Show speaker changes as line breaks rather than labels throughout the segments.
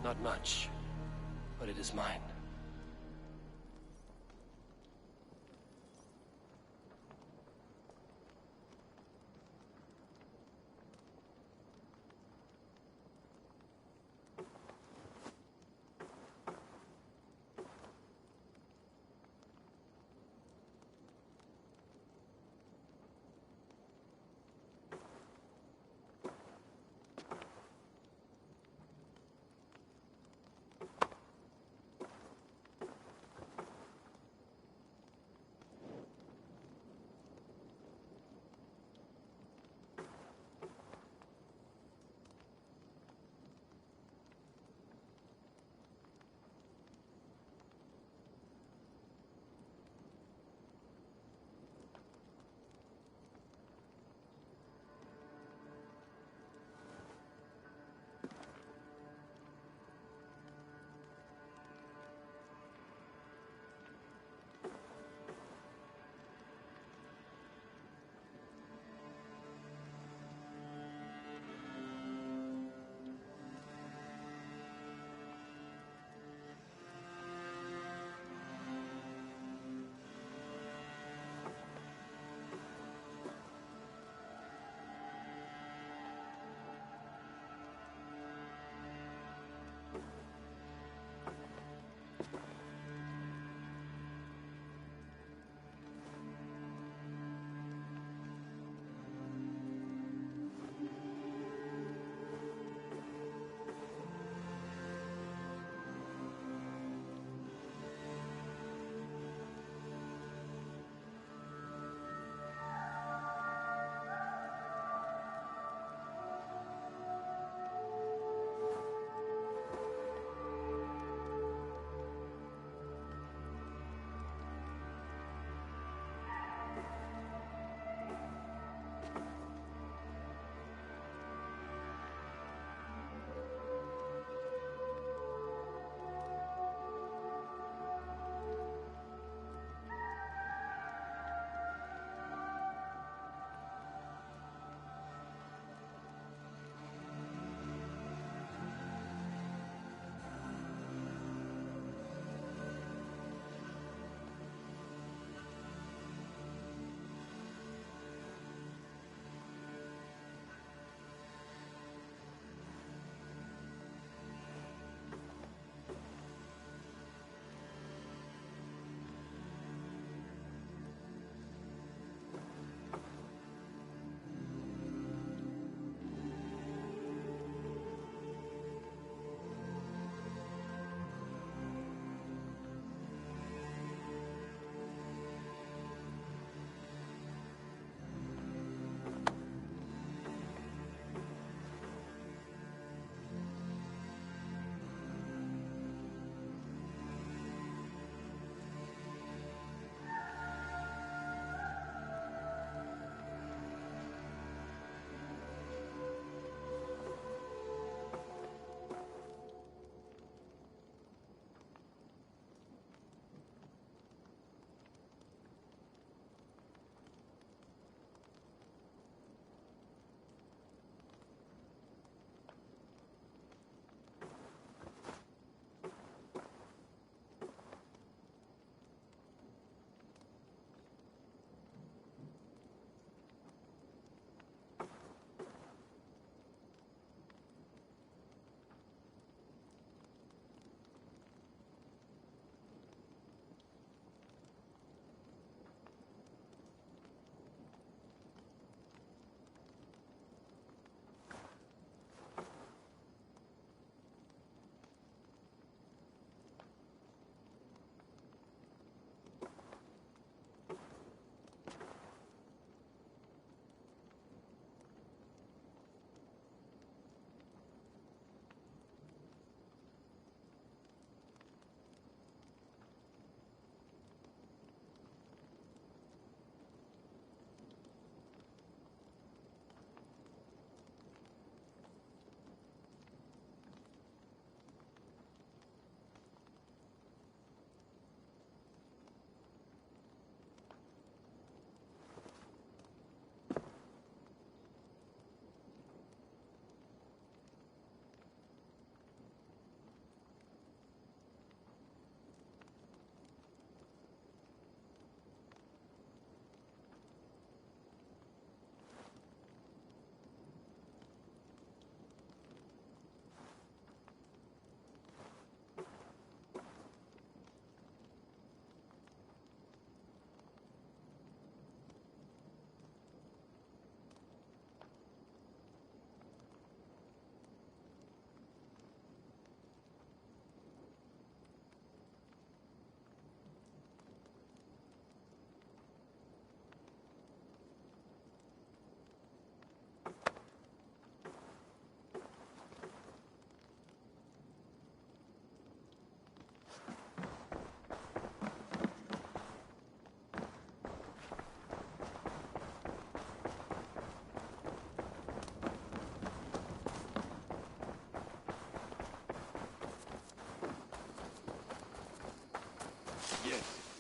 Not much, but it is mine.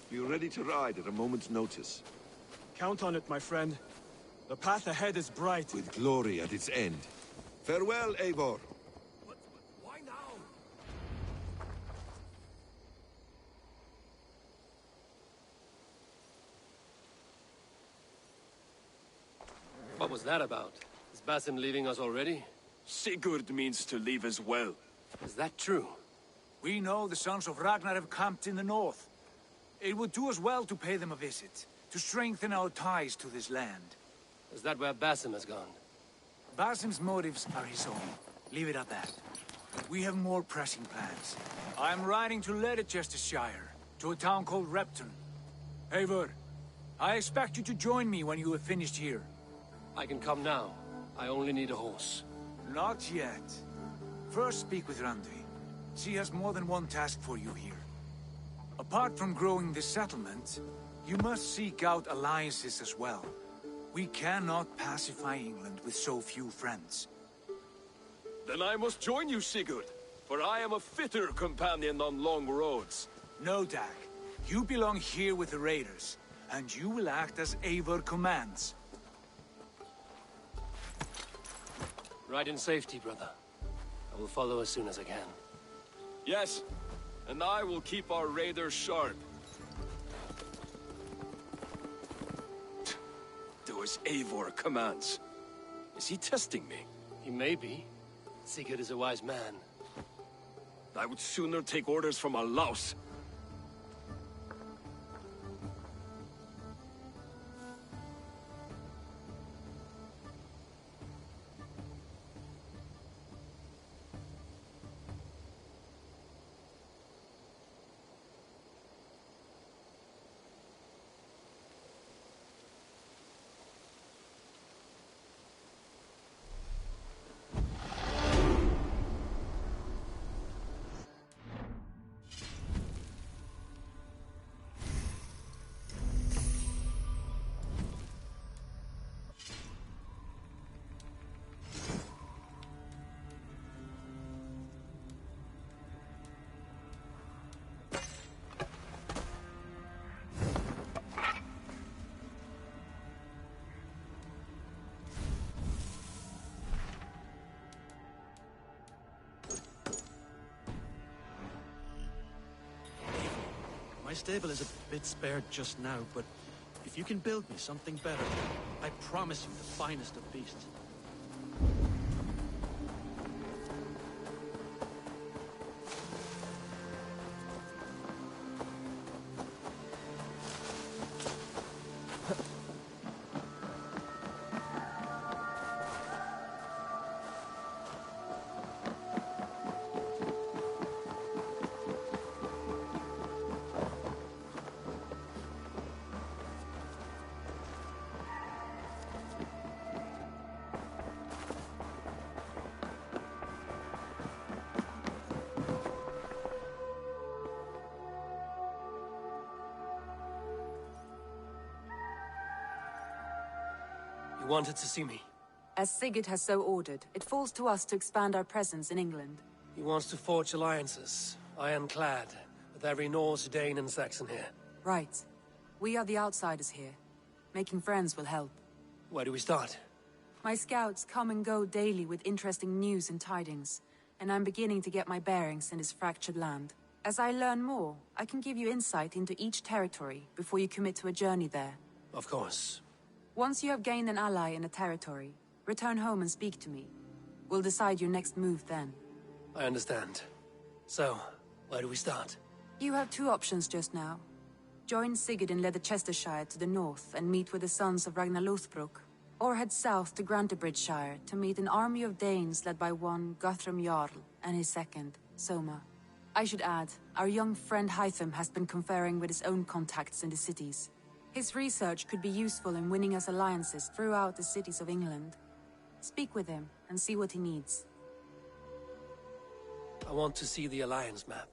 Be ready to ride at a moment's notice.
Count on it, my friend. The path ahead is bright.
With glory at its end. Farewell, Eivor.
Why now?
What was that about? Is Basim leaving us already?
Sigurd means to leave as well.
Is that true?
We know the sons of Ragnar have camped in the north. It would do us well to pay them a visit, to strengthen our ties to this land.
Is that where Basim has gone?
Basim's motives are his own. Leave it at that. We have more pressing plans. I am riding to Leicestershire, to a town called Repton. Eivor, I expect you to join me when you have finished here.
I can come now. I only need a horse.
Not yet. First speak with Randvi. She has more than one task for you here. Apart from growing this settlement, you must seek out alliances as well. We cannot pacify England with so few friends.
Then I must join you, Sigurd, for I am a fitter companion on long roads.
No, Dag. You belong here with the raiders, and you will act as Eivor commands.
Ride in safety, brother. I will follow as soon as I can.
Yes, and I will keep our raiders sharp. Do as Eivor commands. Is he testing me?
He may be. Sigurd is a wise man.
I would sooner take orders from a louse.
My stable is a bit spared just now, but if you can build me something better, I promise you the finest of beasts.
You wanted to see me?
As Sigurd has so ordered, it falls to us to expand our presence in England.
He wants to forge alliances, ironclad, with every Norse, Dane and Saxon here.
Right. We are the outsiders here. Making friends will help.
Where do we start?
My scouts come and go daily with interesting news and tidings, and I'm beginning to get my bearings in this fractured land. As I learn more, I can give you insight into each territory before you commit to a journey there.
Of course.
Once you have gained an ally in a territory, return home and speak to me. We'll decide your next move then.
I understand. So, where do we start?
You have two options just now. Join Sigurd in Leicestershire to the north and meet with the sons of Ragnar Lothbrok, or head south to Grantebridgeshire to meet an army of Danes led by one Guthrum Jarl and his second, Soma. I should add, our young friend Hytham has been conferring with his own contacts in the cities. His research could be useful in winning us alliances throughout the cities of England. Speak with him and see what he needs.
I want to see the alliance map.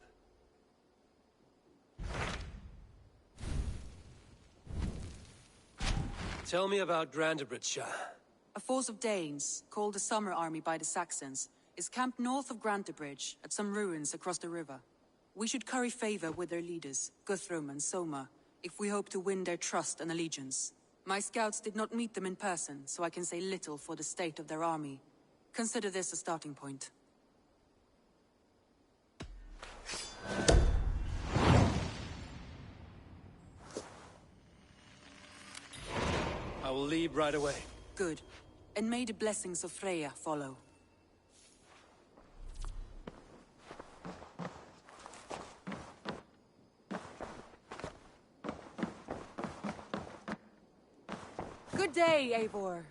Tell me about Grantebridgeshire.
A force of Danes, called the Summer Army by the Saxons, is camped north of Grantebridge at some ruins across the river. We should curry favor with their leaders, Guthrum and Soma, if we hope to win their trust and allegiance. My scouts did not meet them in person, so I can say little for the state of their army. Consider this a starting point.
I will leave right away.
Good. And may the blessings of Freya follow. Good day, Eivor.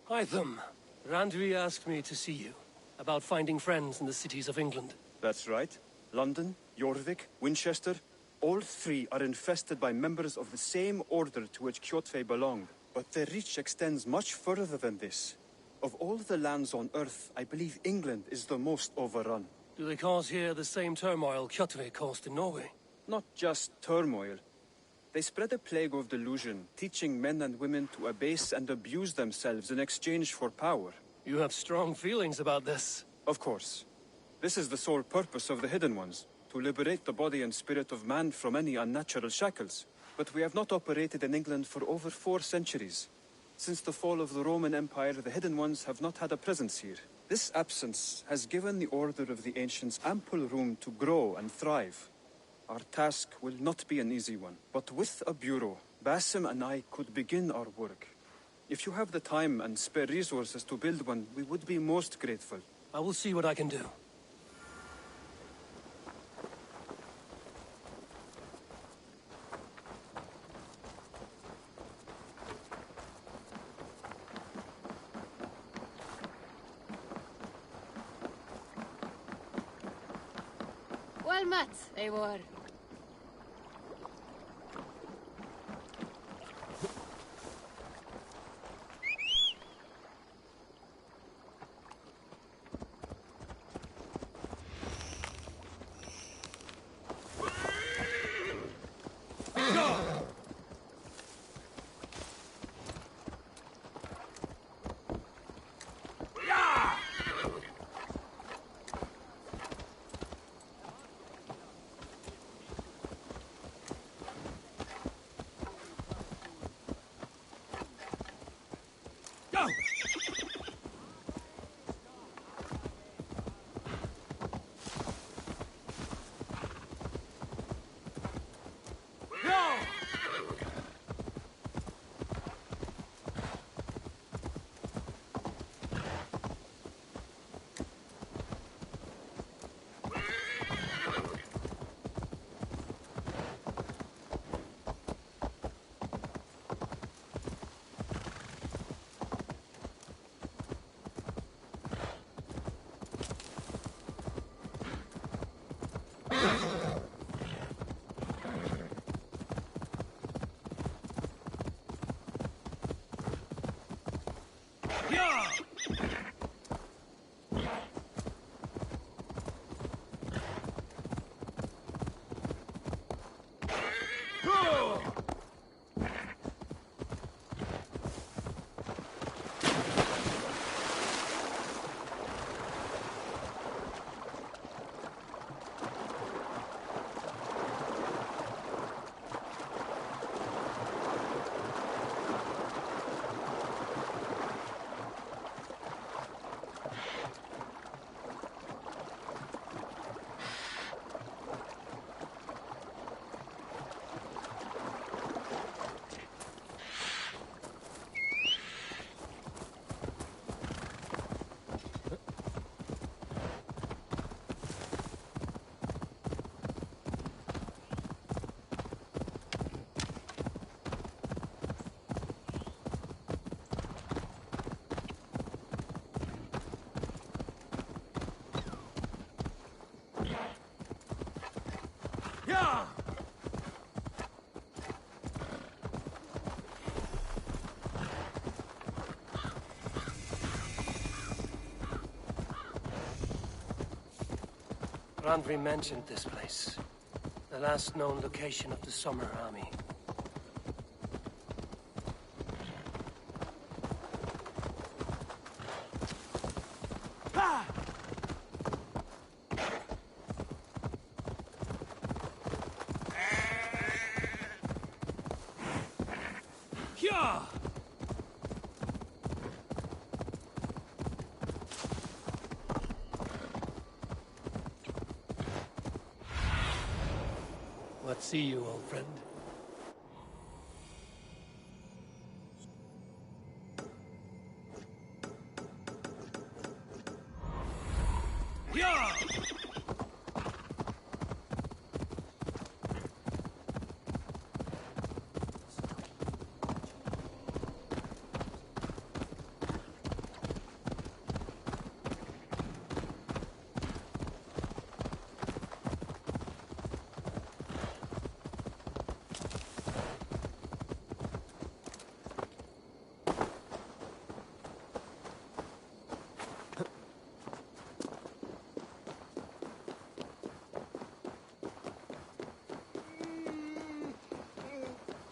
Hytham, Randvi asked me to see you, about finding friends in the cities of England.
That's right. London, Jorvik, Winchester, all three are infested by members of the same order to which Kjotve belonged. But their reach extends much further than this. Of all the lands on Earth, I believe England is the most overrun.
Do they cause here the same turmoil Kjotve caused in Norway?
Not just turmoil. They spread a plague of delusion, teaching men and women to abase and abuse themselves in exchange for power.
You have strong feelings about this.
Of course. This is the sole purpose of the Hidden Ones, to liberate the body and spirit of man from any unnatural shackles. But we have not operated in England for over 4 centuries. Since the fall of the Roman Empire, the Hidden Ones have not had a presence here. This absence has given the Order of the Ancients ample room to grow and thrive. Our task will not be an easy one, but with a bureau, Basim and I could begin our work. If you have the time and spare resources to build one, we would be most grateful.
I will see what I can do.
Well met, Eivor.
Randvi mentioned this place. The last known location of the Summer Army. What see you, old friend?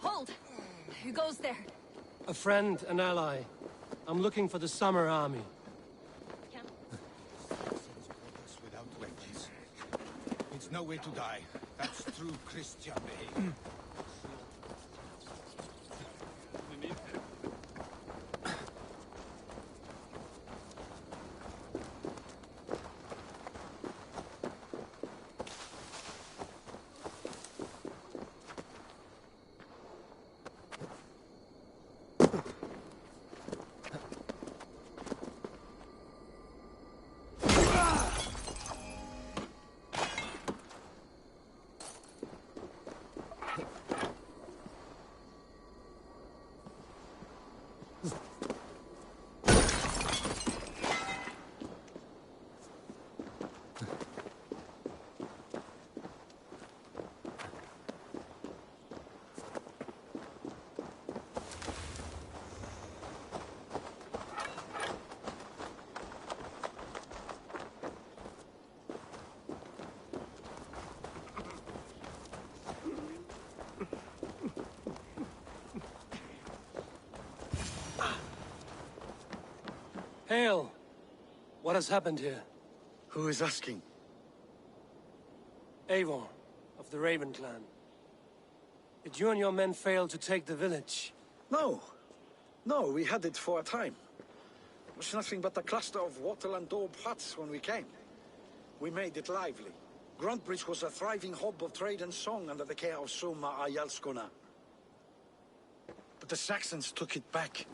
Hold! Who goes there?
A friend, an ally. I'm looking for the Summer Army.
Without weapons. It's no way to die. That's true Christian behavior.
Hail! What has happened here?
Who is asking?
Eivor, of the Raven clan. Did you and your men fail to take the village?
No. No, we had it for a time. It was nothing but a cluster of wattle and daub huts when we came. We made it lively. Gruntbridge was a thriving hub of trade and song under the care of Soma Ayalskona. But the Saxons took it back.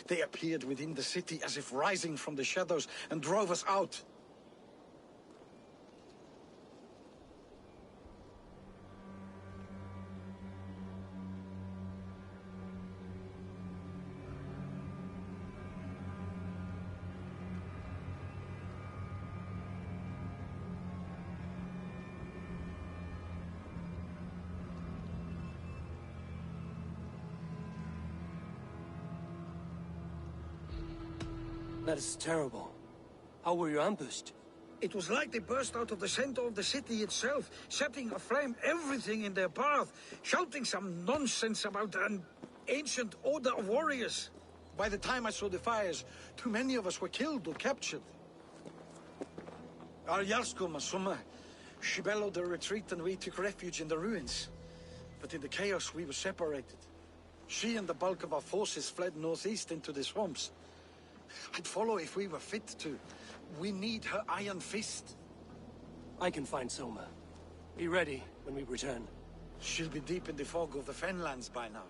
They appeared within the city as if rising from the shadows and drove us out.
That is terrible. How were you ambushed?
It was like they burst out of the center of the city itself, setting aflame everything in their path, shouting some nonsense about an ancient order of warriors. By the time I saw the fires, too many of us were killed or captured. Our Yarskoma, Soma, she bellowed a retreat and we took refuge in the ruins. But in the chaos we were separated. She and the bulk of our forces fled northeast into the swamps. I'd follow if we were fit to. We need her iron fist.
I can find Soma. Be ready when we return.
She'll be deep in the fog of the Fenlands by now.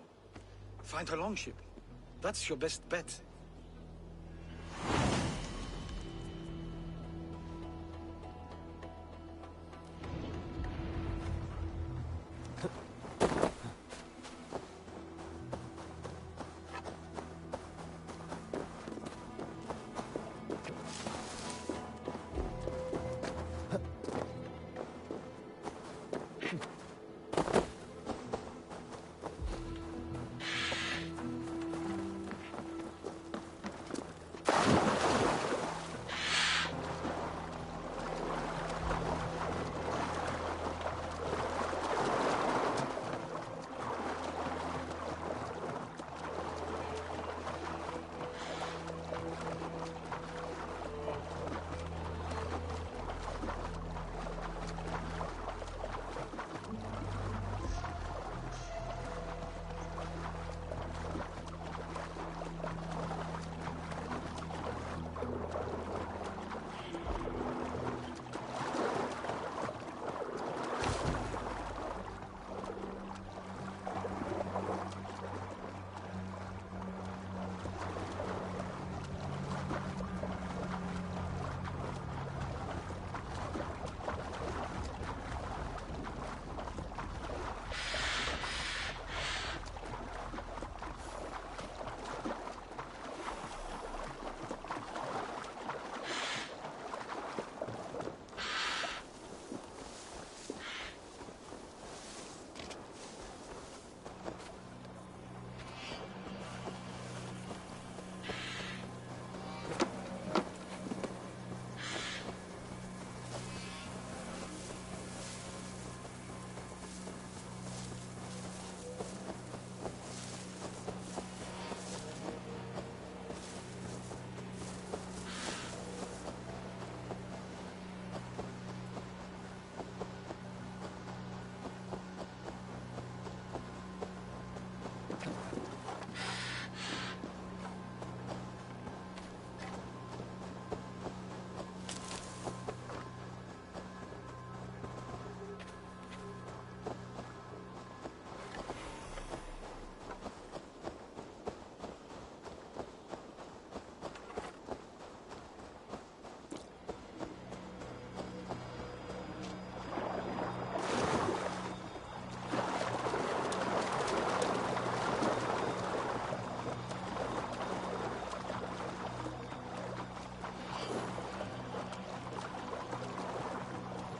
Find her longship. That's your best bet.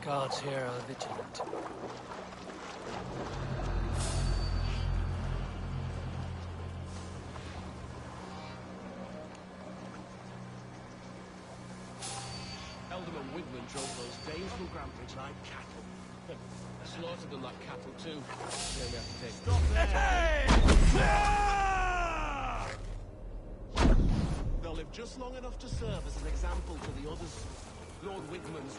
Guards here are vigilant.
Eldon and Wigman drove those Danes from Grantbridge like cattle. I slaughtered them like cattle too. Then we have to take... Stop there! They'll live just long enough to serve as an example to the others. Lord Wigman's...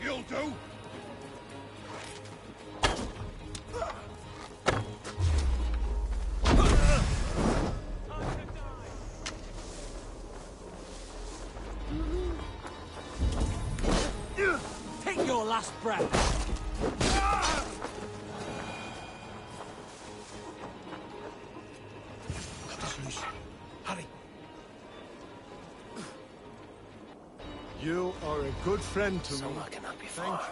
You'll do!
Take your last breath!
Hurry!
You are a good friend to me.
Somewhere cannot be far.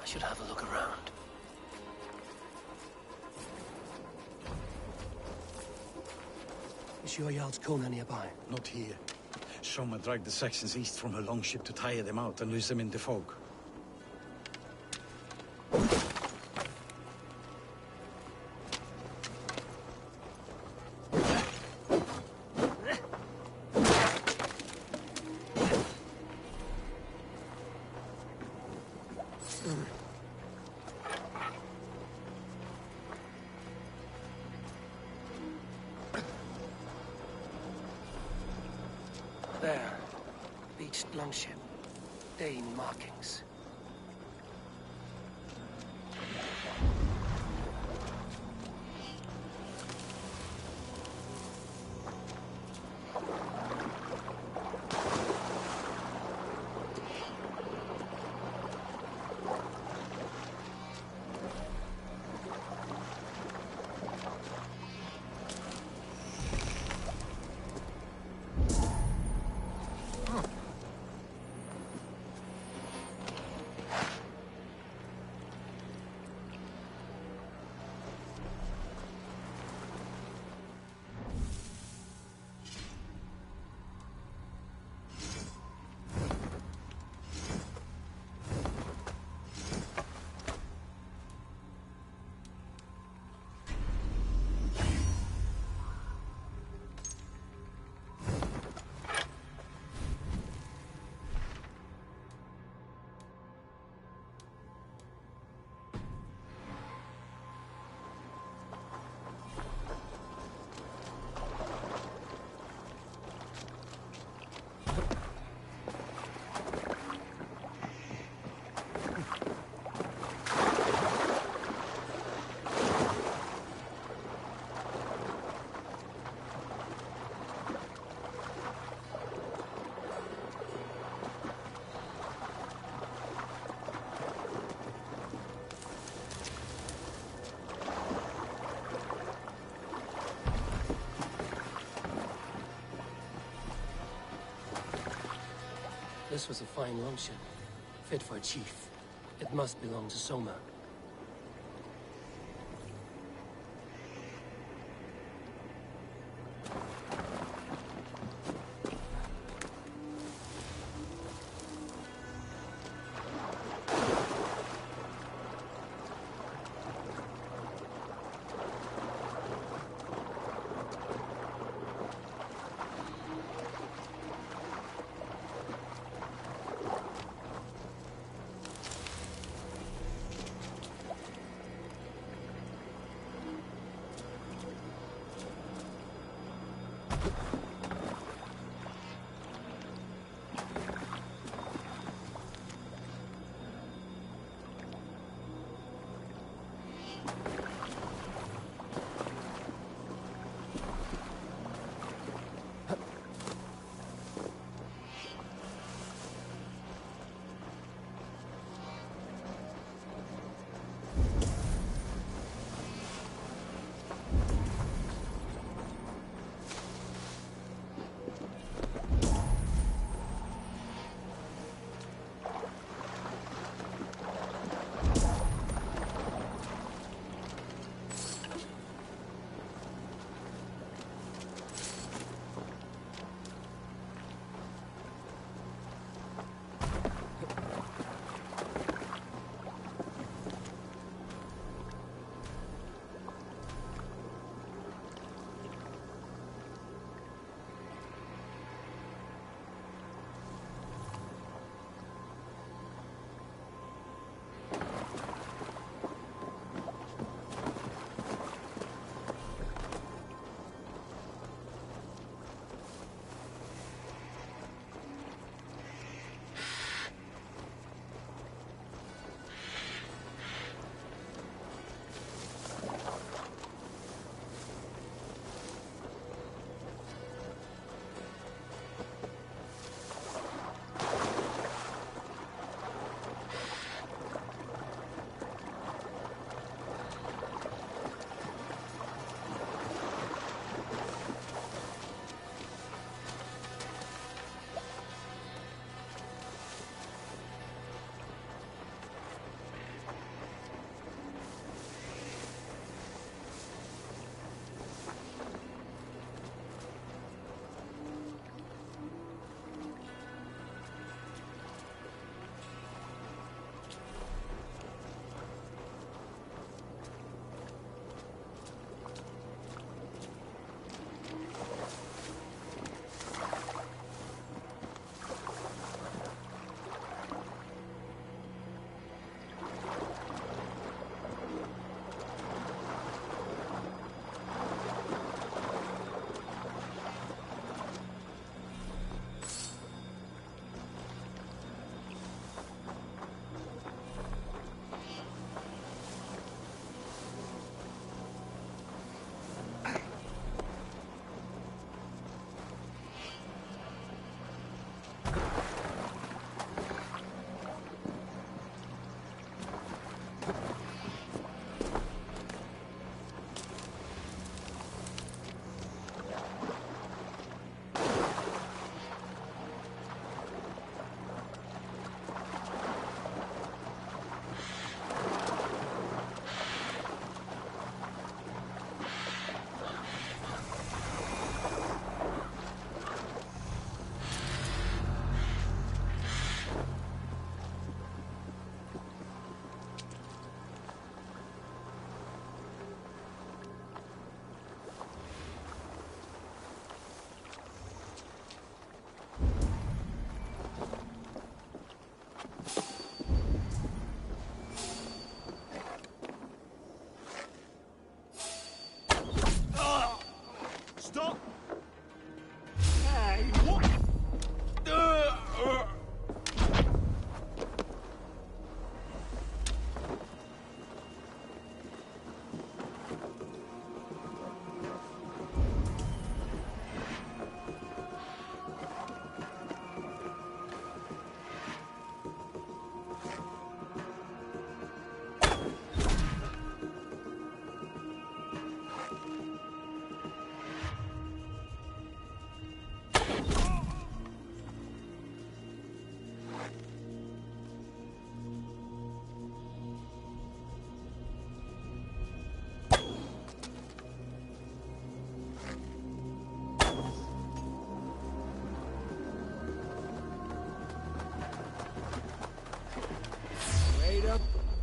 I should have a look around. Is your Jarl's Kona nearby?
Not here. Soma dragged the Saxons east from her longship to tire them out and lose them in the fog.
There. Beached longship. Dane markings. This was a fine longship, fit for a chief. It must belong to Soma.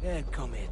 Yeah, come in.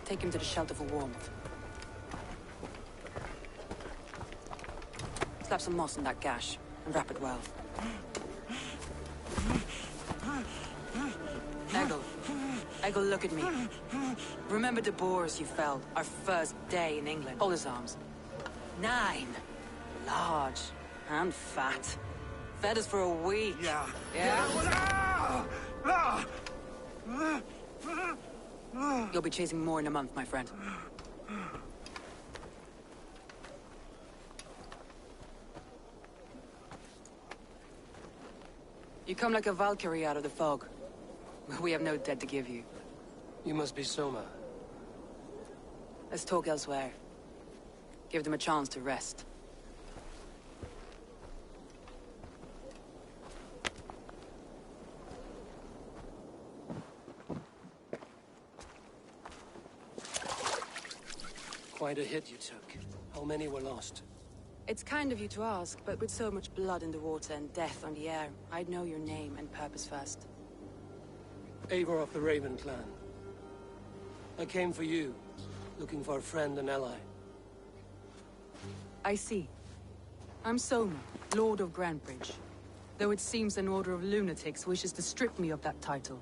Take him to the shelter for warmth. Slap some moss in that gash, and wrap it well. Eggle, look at me. Remember the boars you felled, our first day in England? Hold his arms. 9. Large and fat. Fed us for a week.
Yeah.
You'll be chasing more in a month, my friend. You come like a Valkyrie out of the fog. We have no debt to give you.
You must be Soma.
Let's talk elsewhere. Give them a chance to rest.
Quite a hit you took. How many were lost?
It's kind of you to ask, but with so much blood in the water and death on the air, I'd know your name and purpose first.
Eivor of the Raven clan. I came for you, looking for a friend and ally.
I see. I'm Soma, Lord of Grantebridge. Though it seems an order of lunatics wishes to strip me of that title.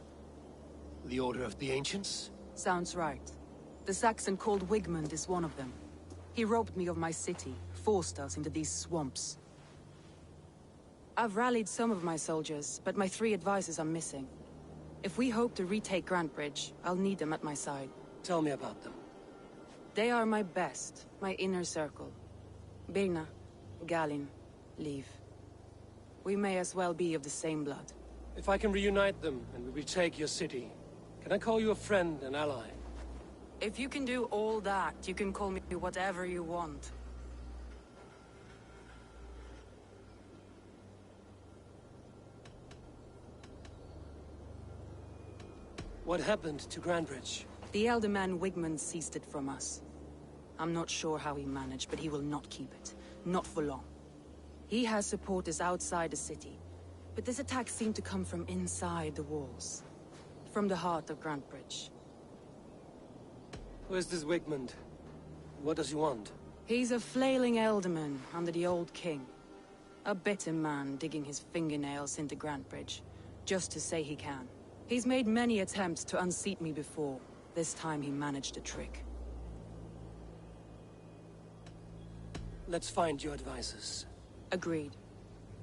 The Order of the Ancients?
Sounds right. The Saxon called Wigmund is one of them. He robbed me of my city, forced us into these swamps. I've rallied some of my soldiers, but my 3 advisors are missing. If we hope to retake Grantebridge, I'll need them at my side.
Tell me about them.
They are my best, my inner circle. Birna, Galin, Leave. We may as well be of the same blood.
If I can reunite them and we retake your city, can I call you a friend and ally?
If you can do all that, you can call me whatever you want.
What happened to Grantebridge?
The elder man Wigmund seized it from us. I'm not sure how he managed, but he will not keep it. Not for long. He has supporters outside the city, but this attack seemed to come from inside the walls. From the heart of Grantebridge.
Who is this Wigmund? What does he want?
He's a flailing elderman under the old king. A bitter man digging his fingernails into Grantebridge, just to say he can. He's made many attempts to unseat me before. This time he managed a trick.
Let's find your advisors.
Agreed.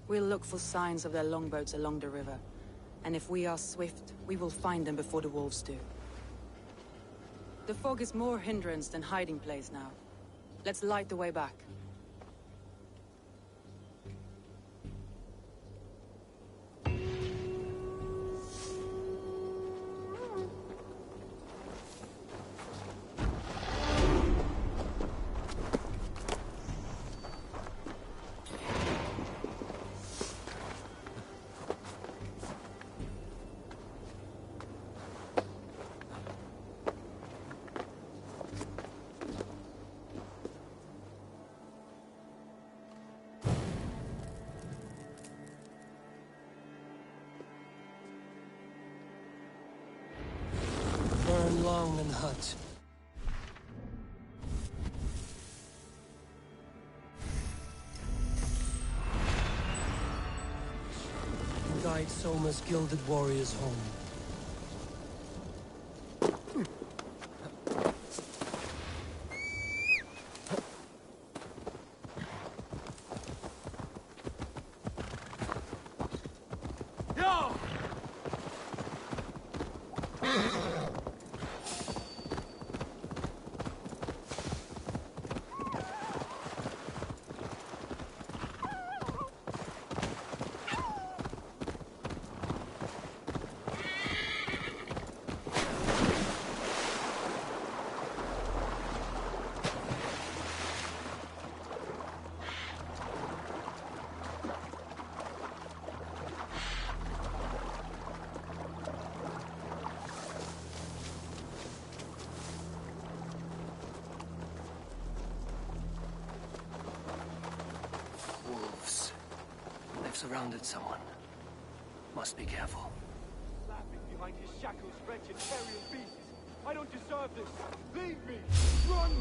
We'll look for signs of their longboats along the river. And if we are swift, we will find them before the wolves do. The fog is more hindrance than hiding place now. Let's light the way back.
Burn long and hot. Guide Soma's gilded warriors home. Wolves. They've surrounded someone. Must be careful.
Laughing behind his shackles, wretched carrion beasts. I don't deserve this. Leave me. Run!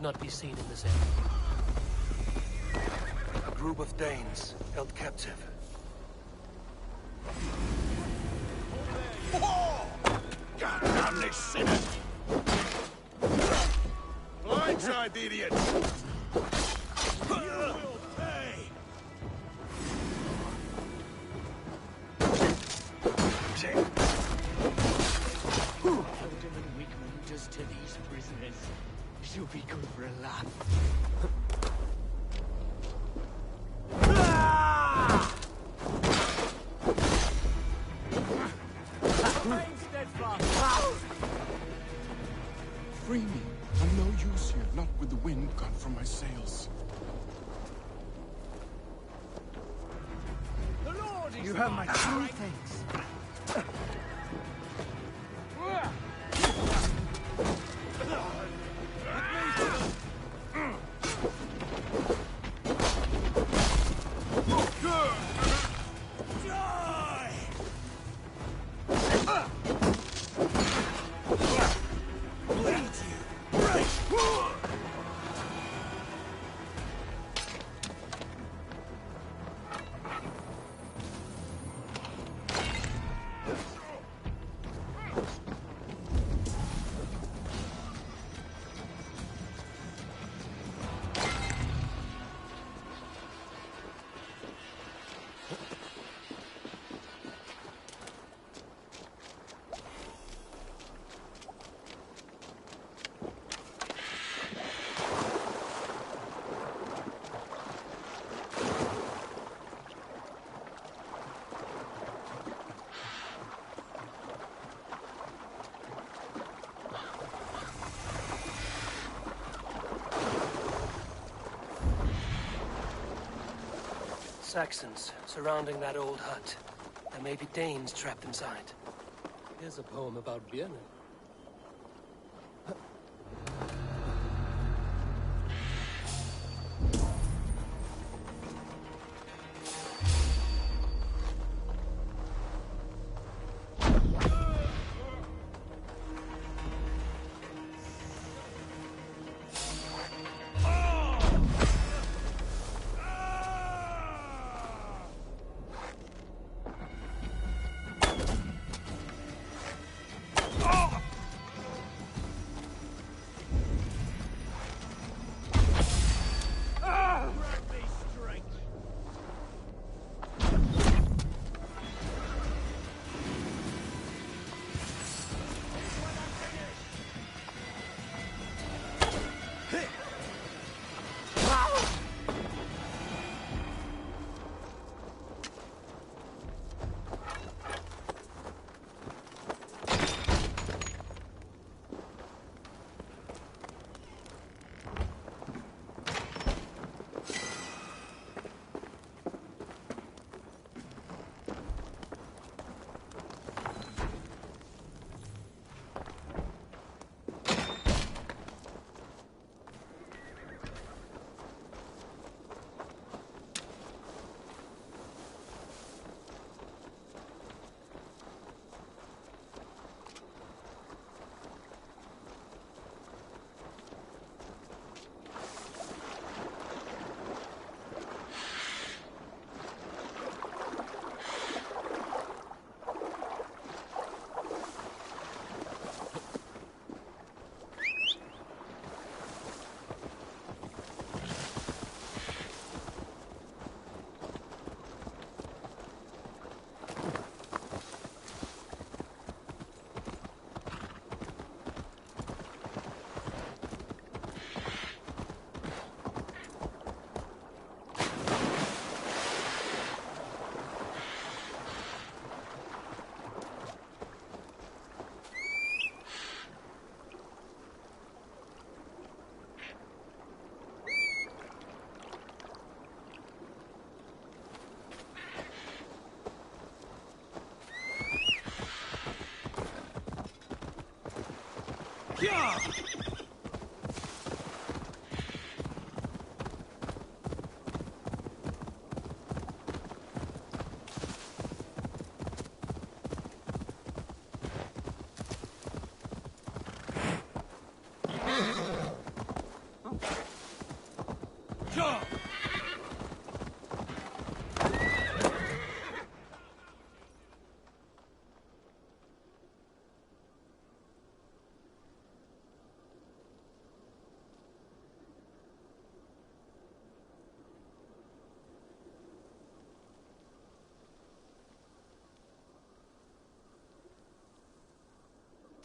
should not be seen in this area. A group of Danes held captive.
Goddamn, they sinner! Blindside the idiot! You will pay!
Alderman Wickman does to these prisoners. She'll be good for a laugh.
Free me. I'm no use here, not with the wind gone from my sails.
The Lord is
You have my true
right.
thanks.
Saxons surrounding that old hut. There may be Danes trapped inside. Here's a poem about Björn.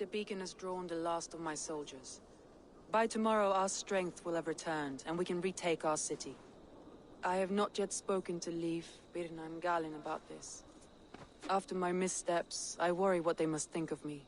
the beacon has drawn the last of my soldiers. By tomorrow our strength will have returned, and we can retake our city. I have not yet spoken to Leif, Birna and Galin about this. After my missteps, I worry what they must think of me.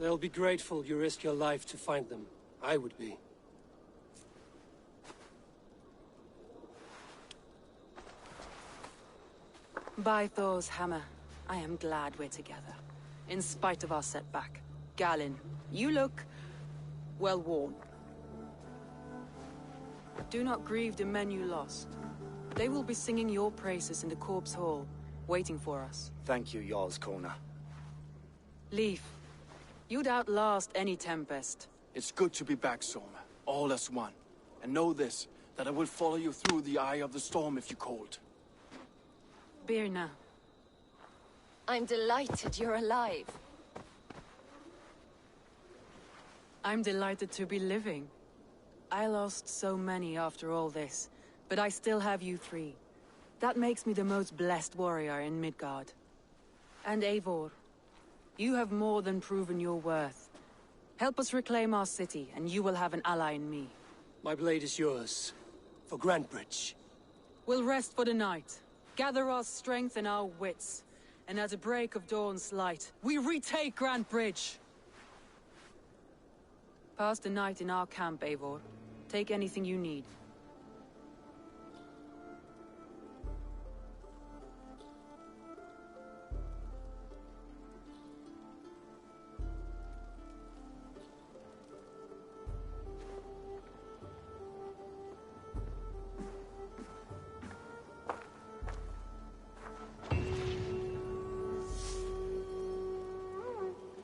They'll be grateful you risk your life to find them. I would be.
By Thor's hammer, I am glad we're together. In spite of our setback. Galin, you look... well worn. Do not grieve the men you lost. They will be singing your praises in the Corpse Hall, waiting for us.
Thank you, Jarl's Kona.
Leif, you'd outlast any tempest.
It's good to be back, Soma. All as one. And know this, that I will follow you through the eye of the storm if you called.
Birna.
I'm delighted you're alive.
I'm delighted to be living. I lost so many after all this, but I still have you three. That makes me the most blessed warrior in Midgard. And Eivor, you have more than proven your worth. Help us reclaim our city, and you will have an ally in me.
My blade is yours. For Grantebridge.
We'll rest for the night. Gather our strength and our wits. And at the break of dawn's light, we retake Grantebridge! Pass the night in our camp, Eivor. Take anything you need.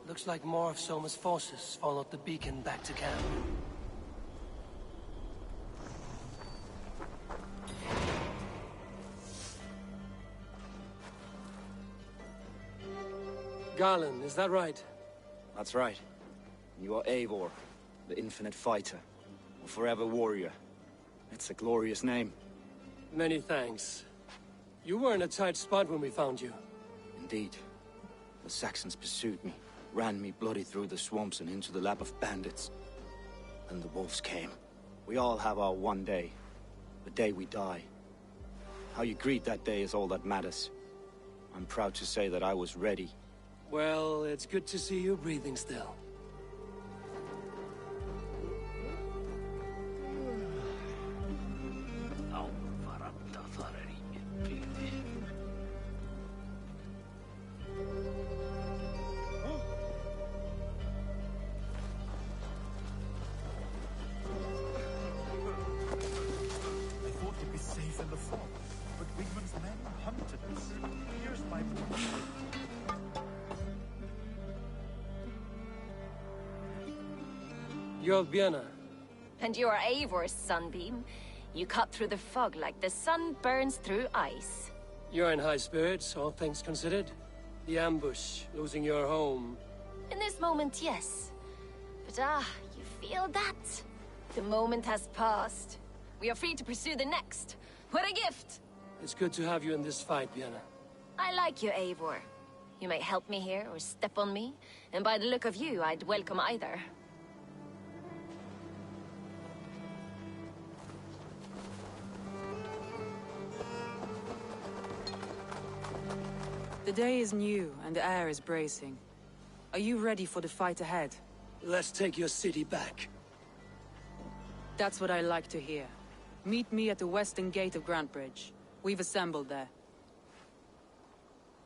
Looks like more of Soma's forces followed the beacon back to camp. Garland, is that right?
That's right. You are Eivor, the infinite fighter, a forever warrior. It's a glorious name.
Many thanks. You were in a tight spot when we found you.
Indeed. The Saxons pursued me, ran me bloody through the swamps and into the lap of bandits. Then the wolves came. We all have our one day. The day we die. How you greet that day is all that matters. I'm proud to say that I was ready.
Well, it's good to see you breathing still. You're Birna.
And you are Eivor's sunbeam. You cut through the fog like the sun burns through ice.
You're in high spirits, all things considered. The ambush, losing your home.
In this moment, yes. But you feel that? The moment has passed. We are free to pursue the next. What a gift!
It's good to have you in this fight, Birna.
I like you, Eivor. You may help me here or step on me, and by the look of you, I'd welcome either.
The day is new, and the air is bracing. Are you ready for the fight ahead?
Let's take your city back.
That's what I like to hear. Meet me at the western gate of Grantebridge. We've assembled there.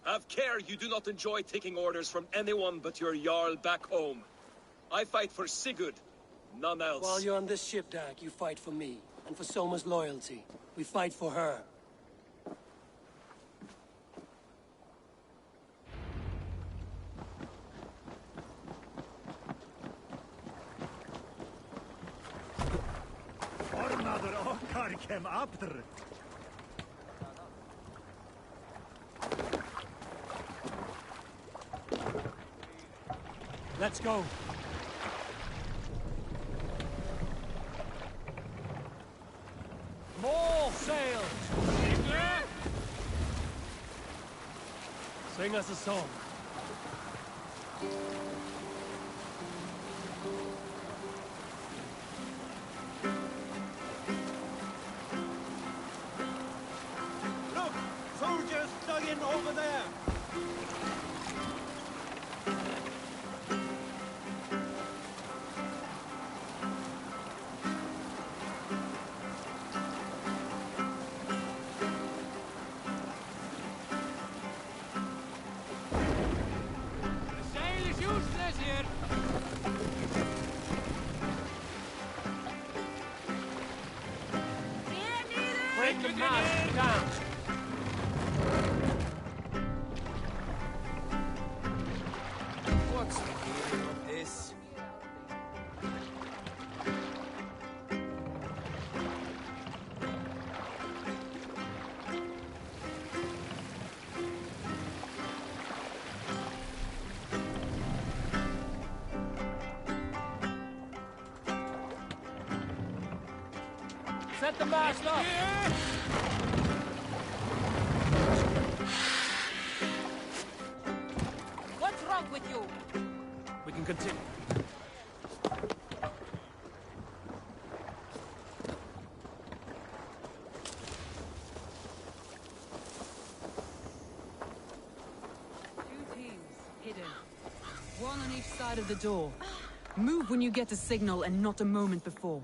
Have care you do not enjoy taking orders from anyone but your Jarl back home. I fight for Sigurd, none else.
While you're on this ship, Dag, you fight for me, and for Soma's loyalty. We fight for her.
Kem after.
Let's go. More sails! Sing us a song.
Look! Soldiers dug in over there!
Break the mast down.
What's the meaning of this?
Set the mast up.
What's wrong with you?
We can continue.
Two teams, hidden. One on each side of the door. Move when you get a signal and not a moment before.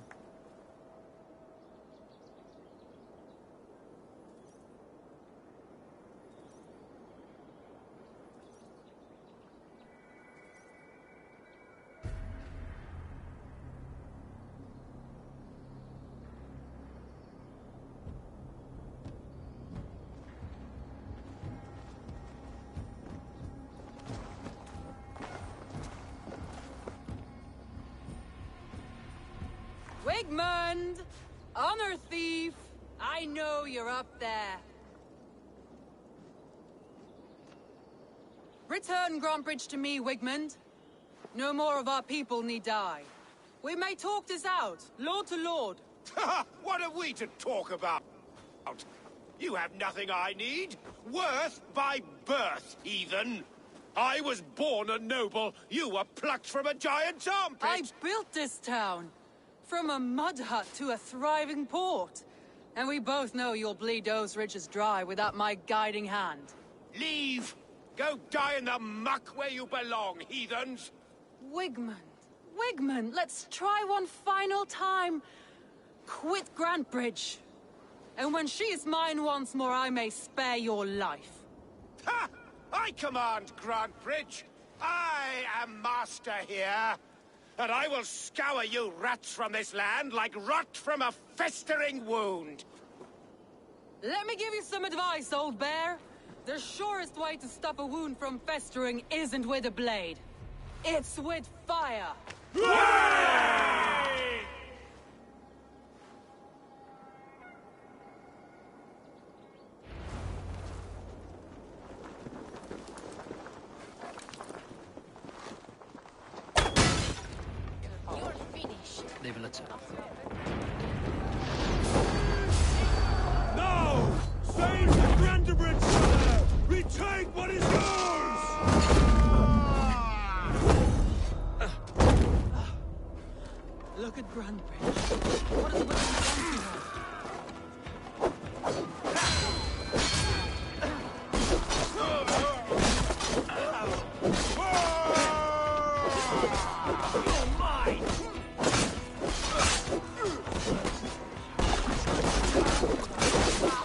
Wigmund! Honor thief! I know you're up there. Return Grantbridge to me, Wigmund. No more of our people need die. We may talk this out, lord to lord.
What are we to talk about? You have nothing I need. Worth by birth, heathen. I was born a noble. You were plucked from a giant's armpit.
I built this town. From a mud hut to a thriving port. And we both know you'll bleed those riches dry without my guiding hand.
Leave! Go die in the muck where you belong, heathens!
Wigmund, Wigmund, let's try one final time. Quit Grantbridge. And when she is mine once more, I may spare your life.
Ha! I command Grantbridge. I am master here. And I will scour you rats from this land like rot from a festering wound.
Let me give you some advice, old bear. The surest way to stop a wound from festering isn't with a blade. It's with fire.
You're finished.
Leave it.
No! Save the Grantbridge, brother! Retake what is yours!
Look at Grantbridge. What is it with the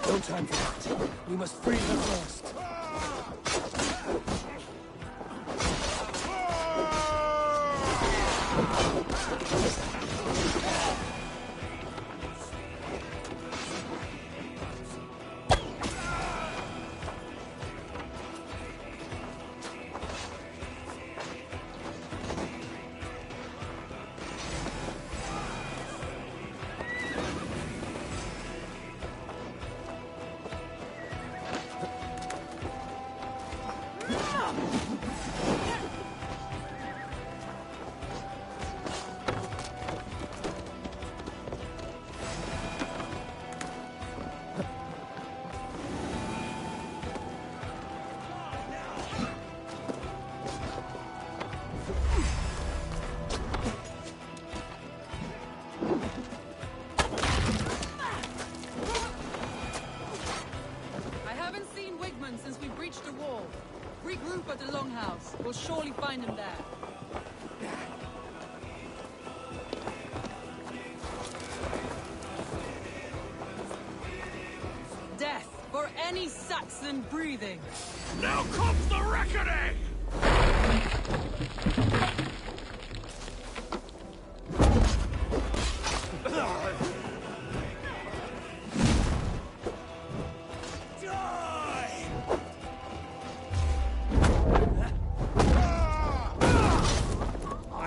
No time for that. We must free her first.
seen Wigmund since we breached the wall. Regroup at the Longhouse. We'll surely find him there. Death for any Saxon breathing.
Now comes the reckoning!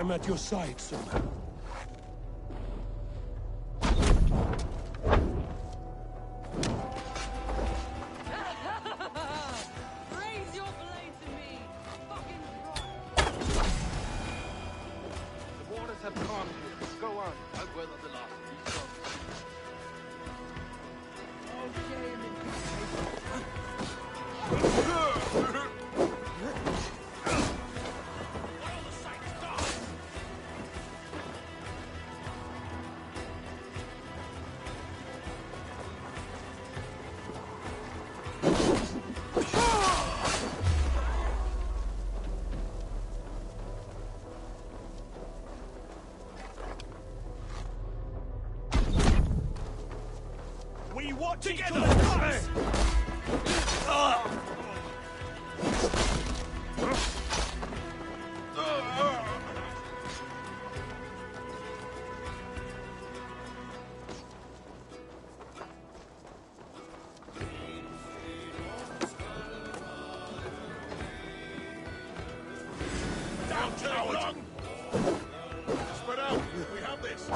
I'm at your side, Soma.
Raise your blade to me! Fucking
The waters have calmed here. Go on. I'll weather the last of these
We want together! Guys! Down, coward! Spread out! We have this!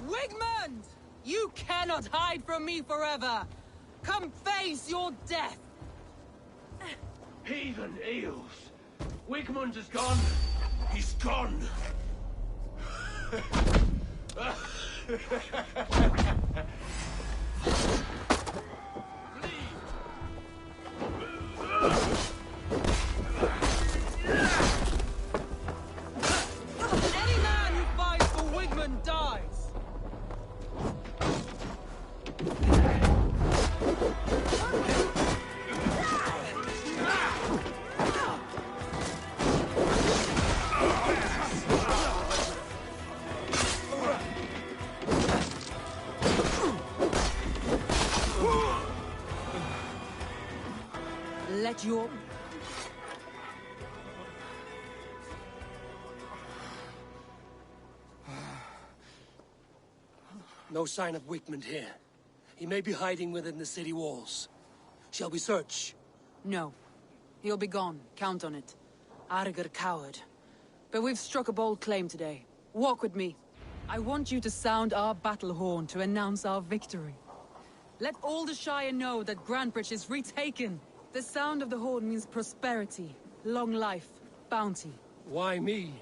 Wigmund! You cannot hide from me forever! Come face your death!
heathen eels. Wigmund is gone.
He's gone!
Any man who fights for Wigmund dies! Let your...
No sign of Wigmund here. He may be hiding within the city walls. Shall we search?
No. He'll be gone. Count on it. Arger coward. But we've struck a bold claim today. Walk with me. I want you to sound our battle horn to announce our victory. Let all the Shire know that Grantebridge is retaken. The sound of the horn means prosperity, long life, bounty.
Why me?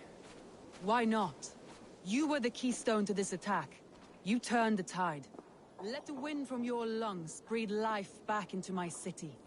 Why not? You were the keystone to this attack. You turned the tide. Let the wind from your lungs breathe life back into my city.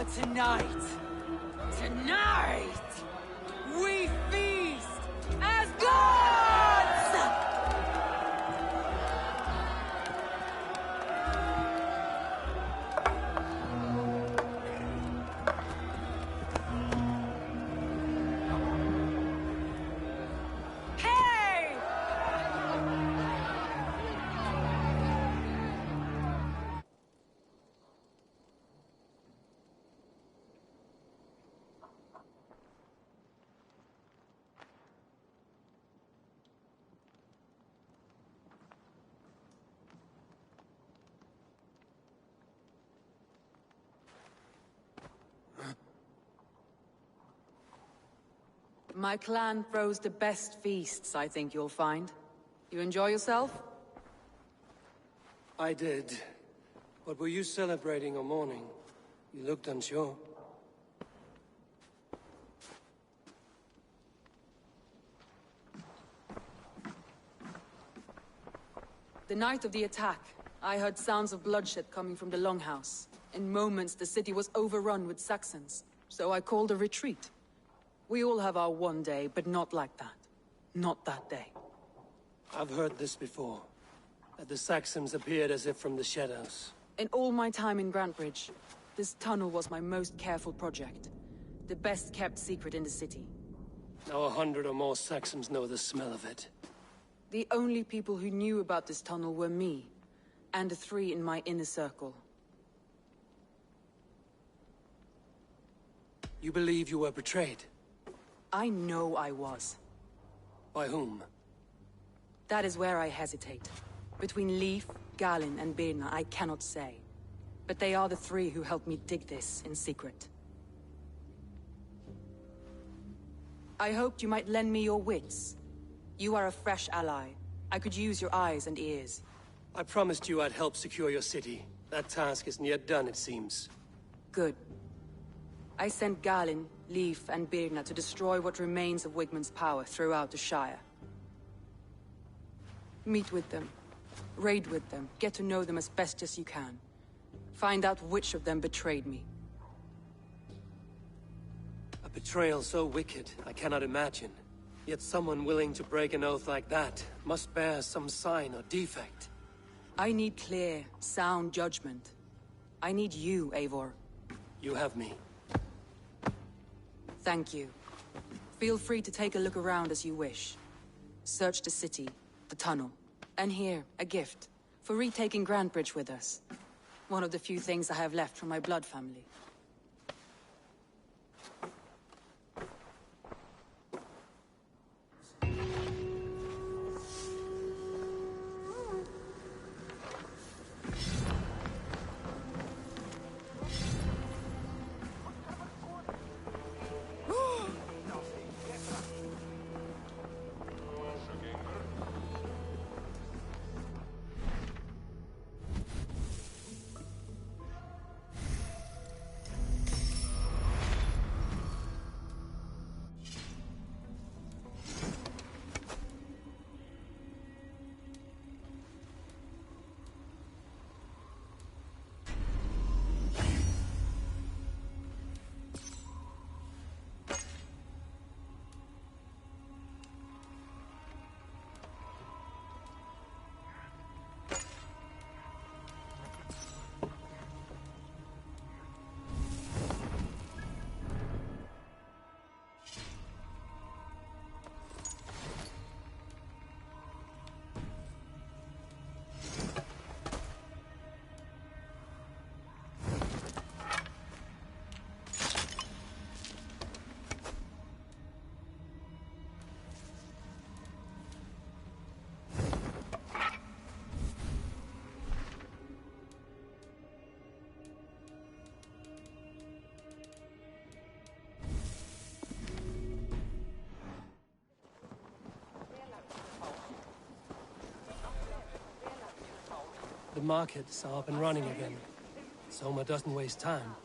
But tonight, we feast as gods! Hey! My clan throws the best feasts, I think you'll find. You enjoy yourself?
I did. But were you celebrating or mourning? You looked unsure.
The night of the attack, I heard sounds of bloodshed coming from the Longhouse. In moments, the city was overrun with Saxons, so I called a retreat. We all have our one day, but not like that. Not that day.
I've heard this before. That the Saxons appeared as if from the shadows.
In all my time in Grantebridge, this tunnel was my most careful project. The best kept secret in the city.
Now 100 or more Saxons know the smell of it.
The only people who knew about this tunnel were me, and the 3 in my inner circle.
You believe you were betrayed?
I know I was.
By whom?
That is where I hesitate. Between Leif, Galin, and Birna, I cannot say. But they are the 3 who helped me dig this in secret. I hoped you might lend me your wits. You are a fresh ally. I could use your eyes and ears.
I promised you I'd help secure your city. That task isn't yet done, it seems.
Good. I sent Galin, Leif, and Birna to destroy what remains of Wigmund's power throughout the Shire. Meet with them. Raid with them. Get to know them as best as you can. Find out which of them betrayed me.
A betrayal so wicked, I cannot imagine. Yet someone willing to break an oath like that must bear some sign or defect.
I need clear, sound judgment. I need you, Eivor.
You have me.
Thank you. Feel free to take a look around as you wish. Search the city, the tunnel, and here, a gift, for retaking Grantebridge with us. One of the few things I have left from my blood family.
The markets are up and running again. Soma doesn't waste time.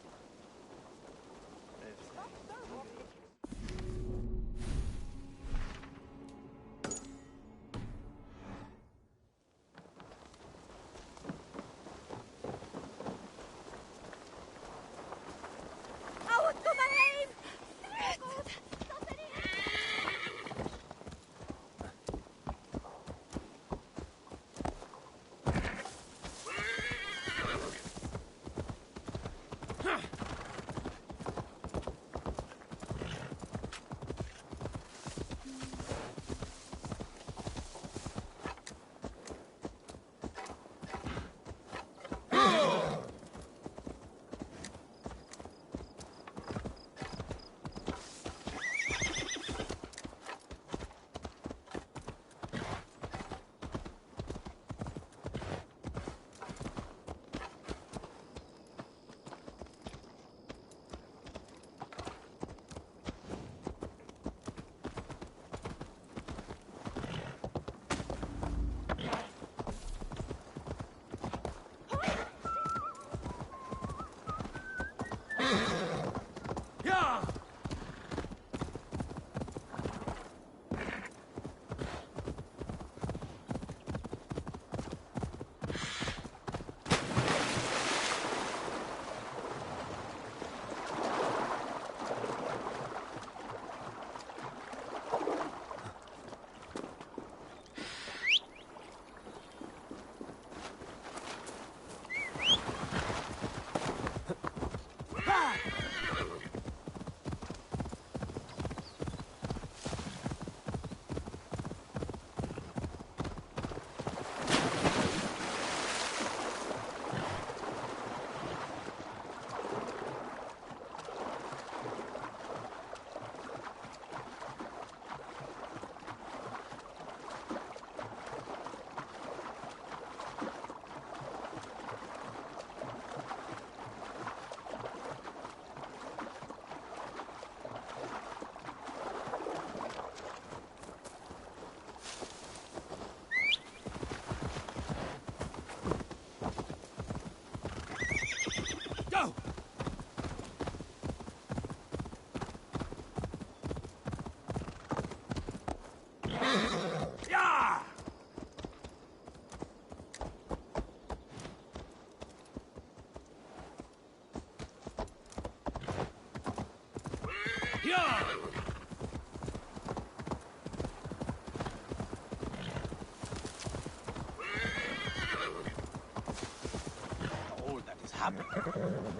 happen?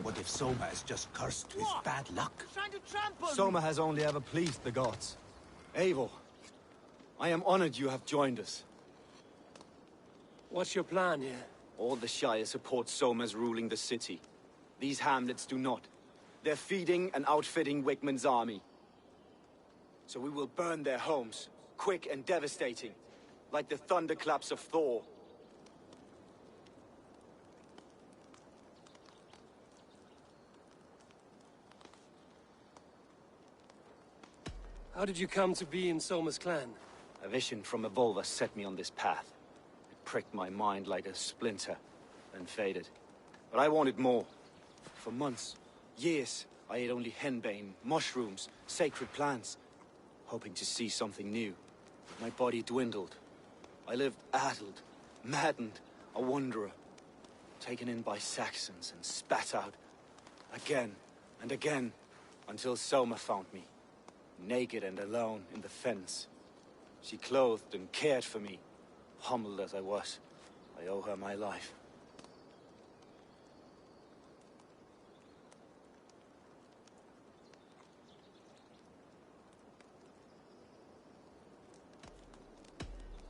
What if Soma is just cursed with bad luck?
Trying to trample me!
Soma has only ever pleased the gods. Eivor, I am honored you have joined us.
What's your plan here?
All the Shire support Soma's ruling the city. These hamlets do not. They're feeding and outfitting Wickman's army. So we will burn their homes, quick and devastating, like the thunderclaps of Thor.
How did you come to be in Soma's clan?
A vision from Evolva set me on this path. It pricked my mind like a splinter, then faded. But I wanted more. For months, years, I ate only henbane, mushrooms, sacred plants, hoping to see something new. My body dwindled. I lived addled, maddened, a wanderer, taken in by Saxons and spat out, again and again, until Soma found me, naked and alone in the fens. She clothed and cared for me, humbled as I was. I owe her my life.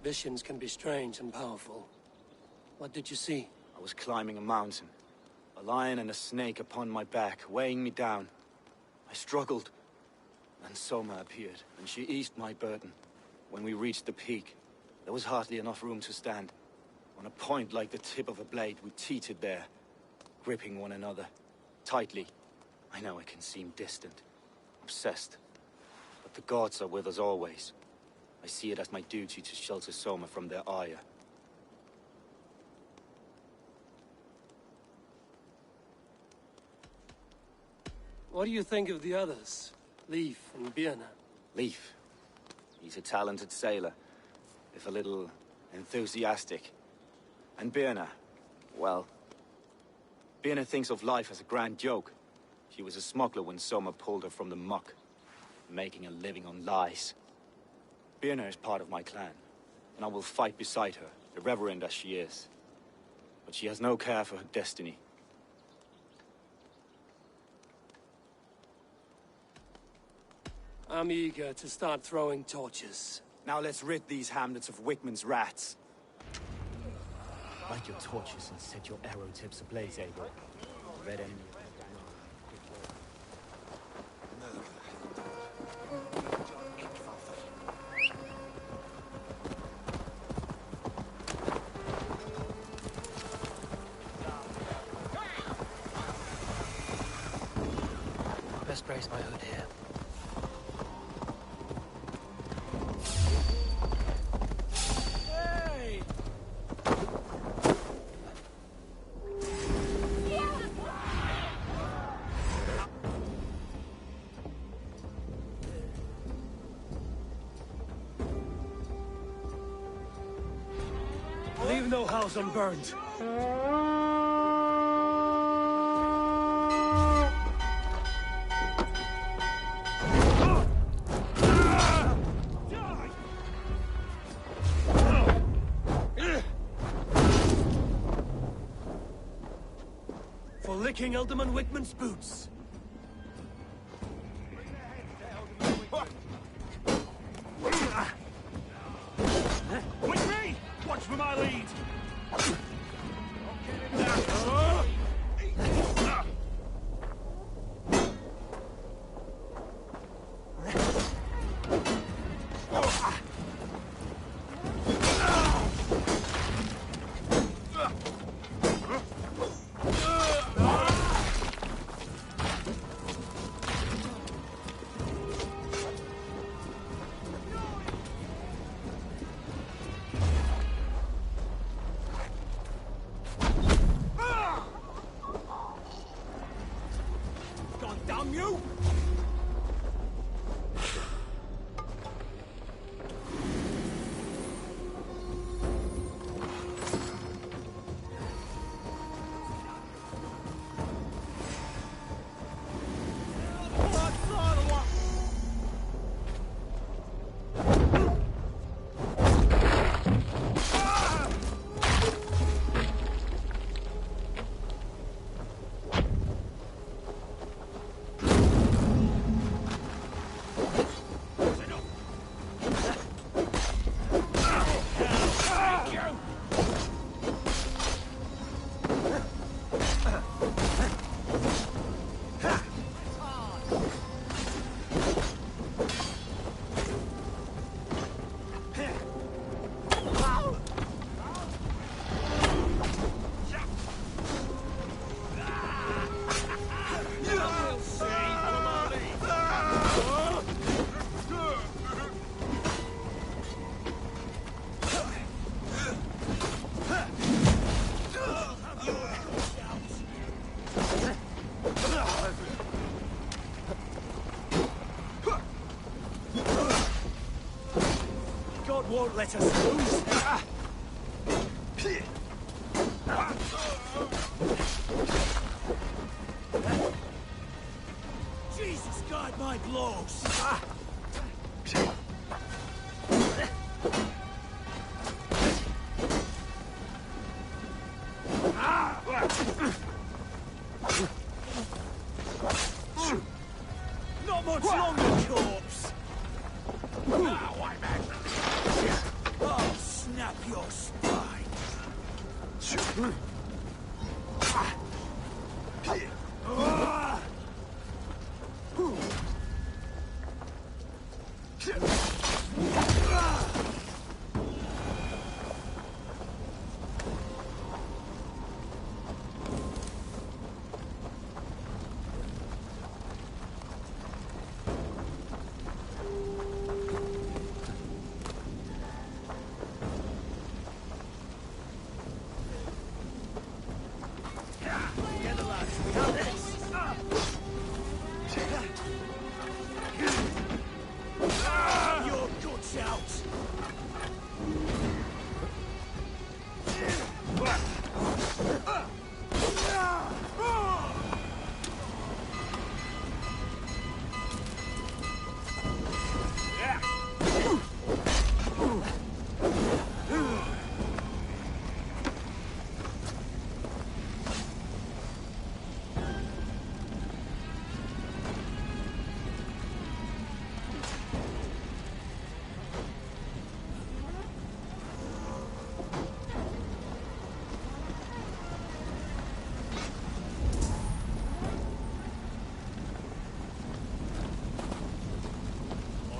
Visions can be strange and powerful. What did you see?
I was climbing a mountain. A lion and a snake upon my back, weighing me down. I struggled. Then Soma appeared, and she eased my burden. When we reached the peak, there was hardly enough room to stand. On a point like the tip of a blade, we teetered there, gripping one another, tightly. I know it can seem distant, obsessed. But the gods are with us always. I see it as my duty to shelter Soma from their ire.
What do you think of the others? Leif and Birna?
Leif. He's a talented sailor, if a little enthusiastic. And Birna, well... Birna thinks of life as a grand joke. She was a smuggler when Soma pulled her from the muck, making a living on lies. Birna is part of my clan, and I will fight beside her, irreverent as she is. But she has no care for her destiny.
I'm eager to start throwing torches.
Now let's rid these hamlets of Wickman's rats.
Light your torches and set your arrow tips ablaze, Eivor. Red enemy.
Best brace my hood here.
Leave no house unburned.
For licking Alderman Wickman's boots.
With me! Watch for my lead!
God damn you!
God won't let us lose. Jesus, guide my blows. Not much longer, corpse. I'll snap your spine. Together, lads, we have this. Your guts out.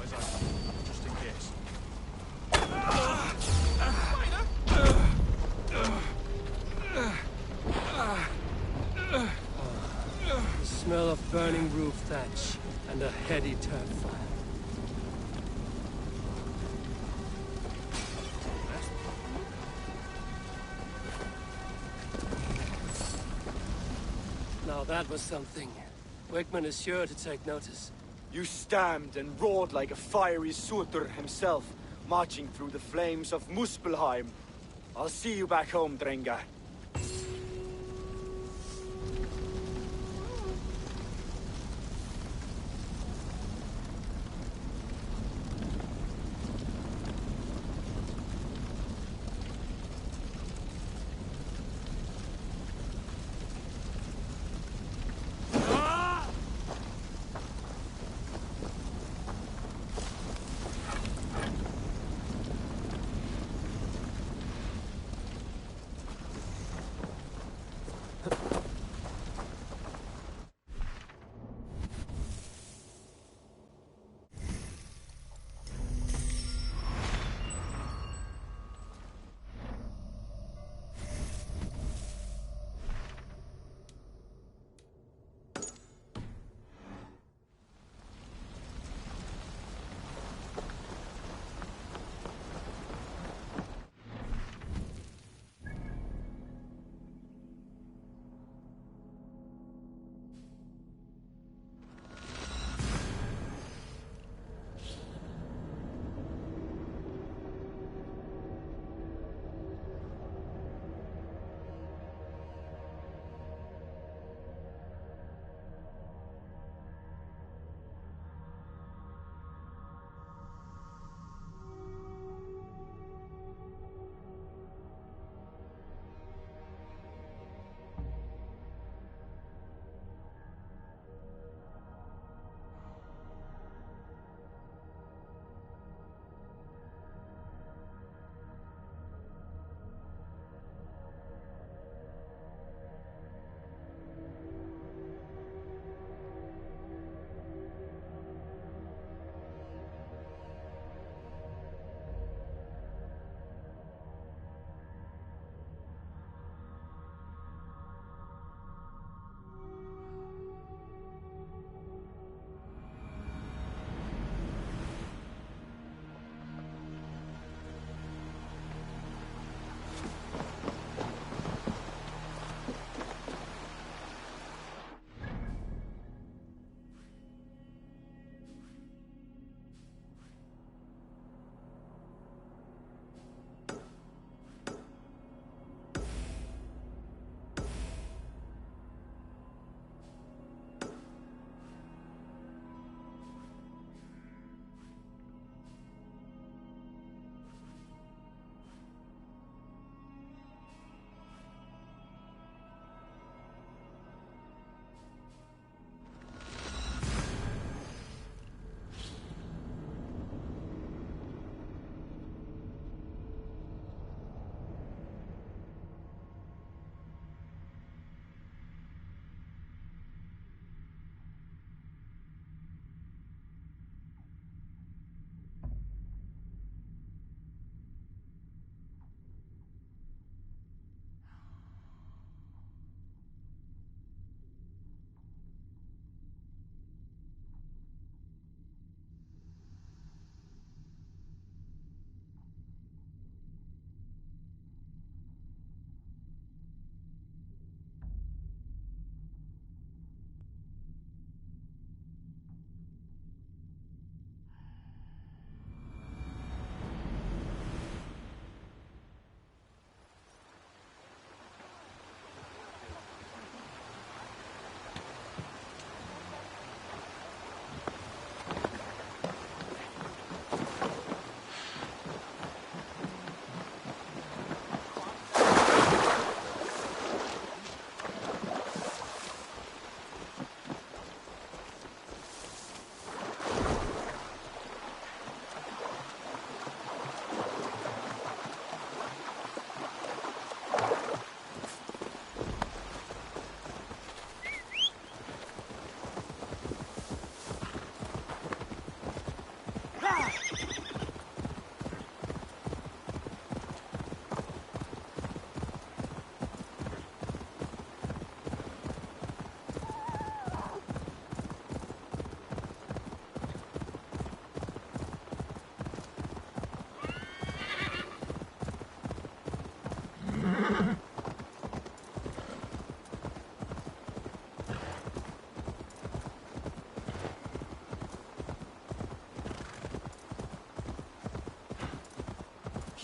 Eyes open, just in case.
The smell of burning roof thatch and a heady turf fire. Now that was something. Wickman is sure to take notice.
You stamped and roared like a fiery Surtur himself, marching through the flames of Muspelheim. I'll see you back home, Drenga.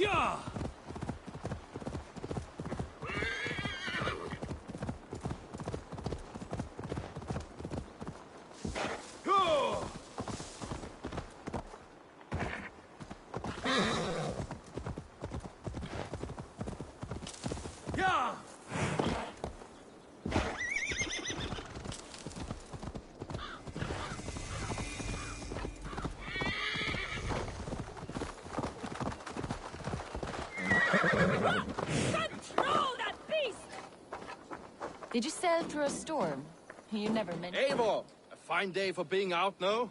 Yeah! Yeah!
Control that beast! Did you sail through a storm? You never mentioned.
Eivor! A fine day for being out, no?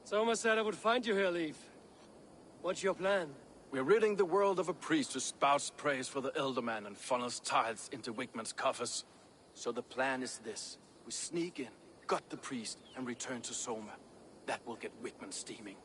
Soma said I would find you here, Leaf. What's your plan?
We're ridding the world of a priest who spouts praise for the Elderman and funnels tithes into Wigman's coffers. So the plan is this. We sneak in, gut the priest, and return to Soma. That will get Wigman steaming.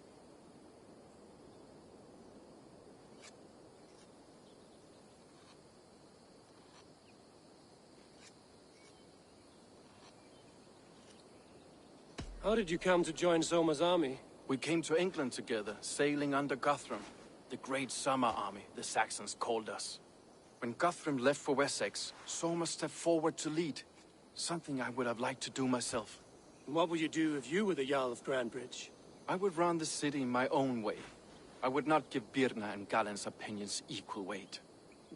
How did you come to join Soma's army?
We came to England together, sailing under Guthrum. The Great Summer Army, the Saxons called us. When Guthrum left for Wessex, Soma stepped forward to lead. Something I would have liked to do myself.
What would you do if you were the Jarl of Grandbridge?
I would run the city my own way. I would not give Birna and Galen's opinions equal weight.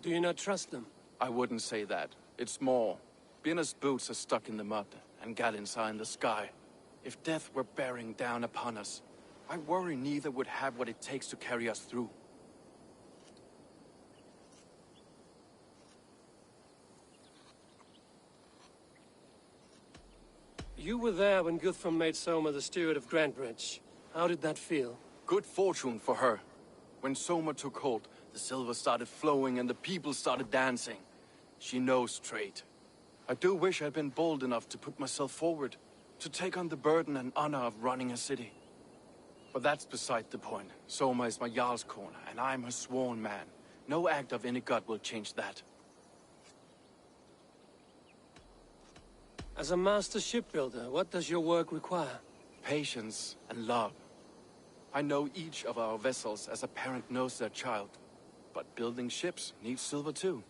Do you not trust them?
I wouldn't say that. It's more. Birna's boots are stuck in the mud, and Galen's are in the sky. If death were bearing down upon us, I worry neither would have what it takes to carry us through.
You were there when Guthrum made Soma the steward of Grandbridge. How did that feel?
Good fortune for her. When Soma took hold, the silver started flowing and the people started dancing. She knows trade. I do wish I'd been bold enough to put myself forward, to take on the burden and honor of running a city. But that's beside the point. Soma is my Jarl's corner, and I'm her sworn man. No act of any god will change that.
As a master shipbuilder, what does your work require?
Patience and love. I know each of our vessels as a parent knows their child. But building ships needs silver too.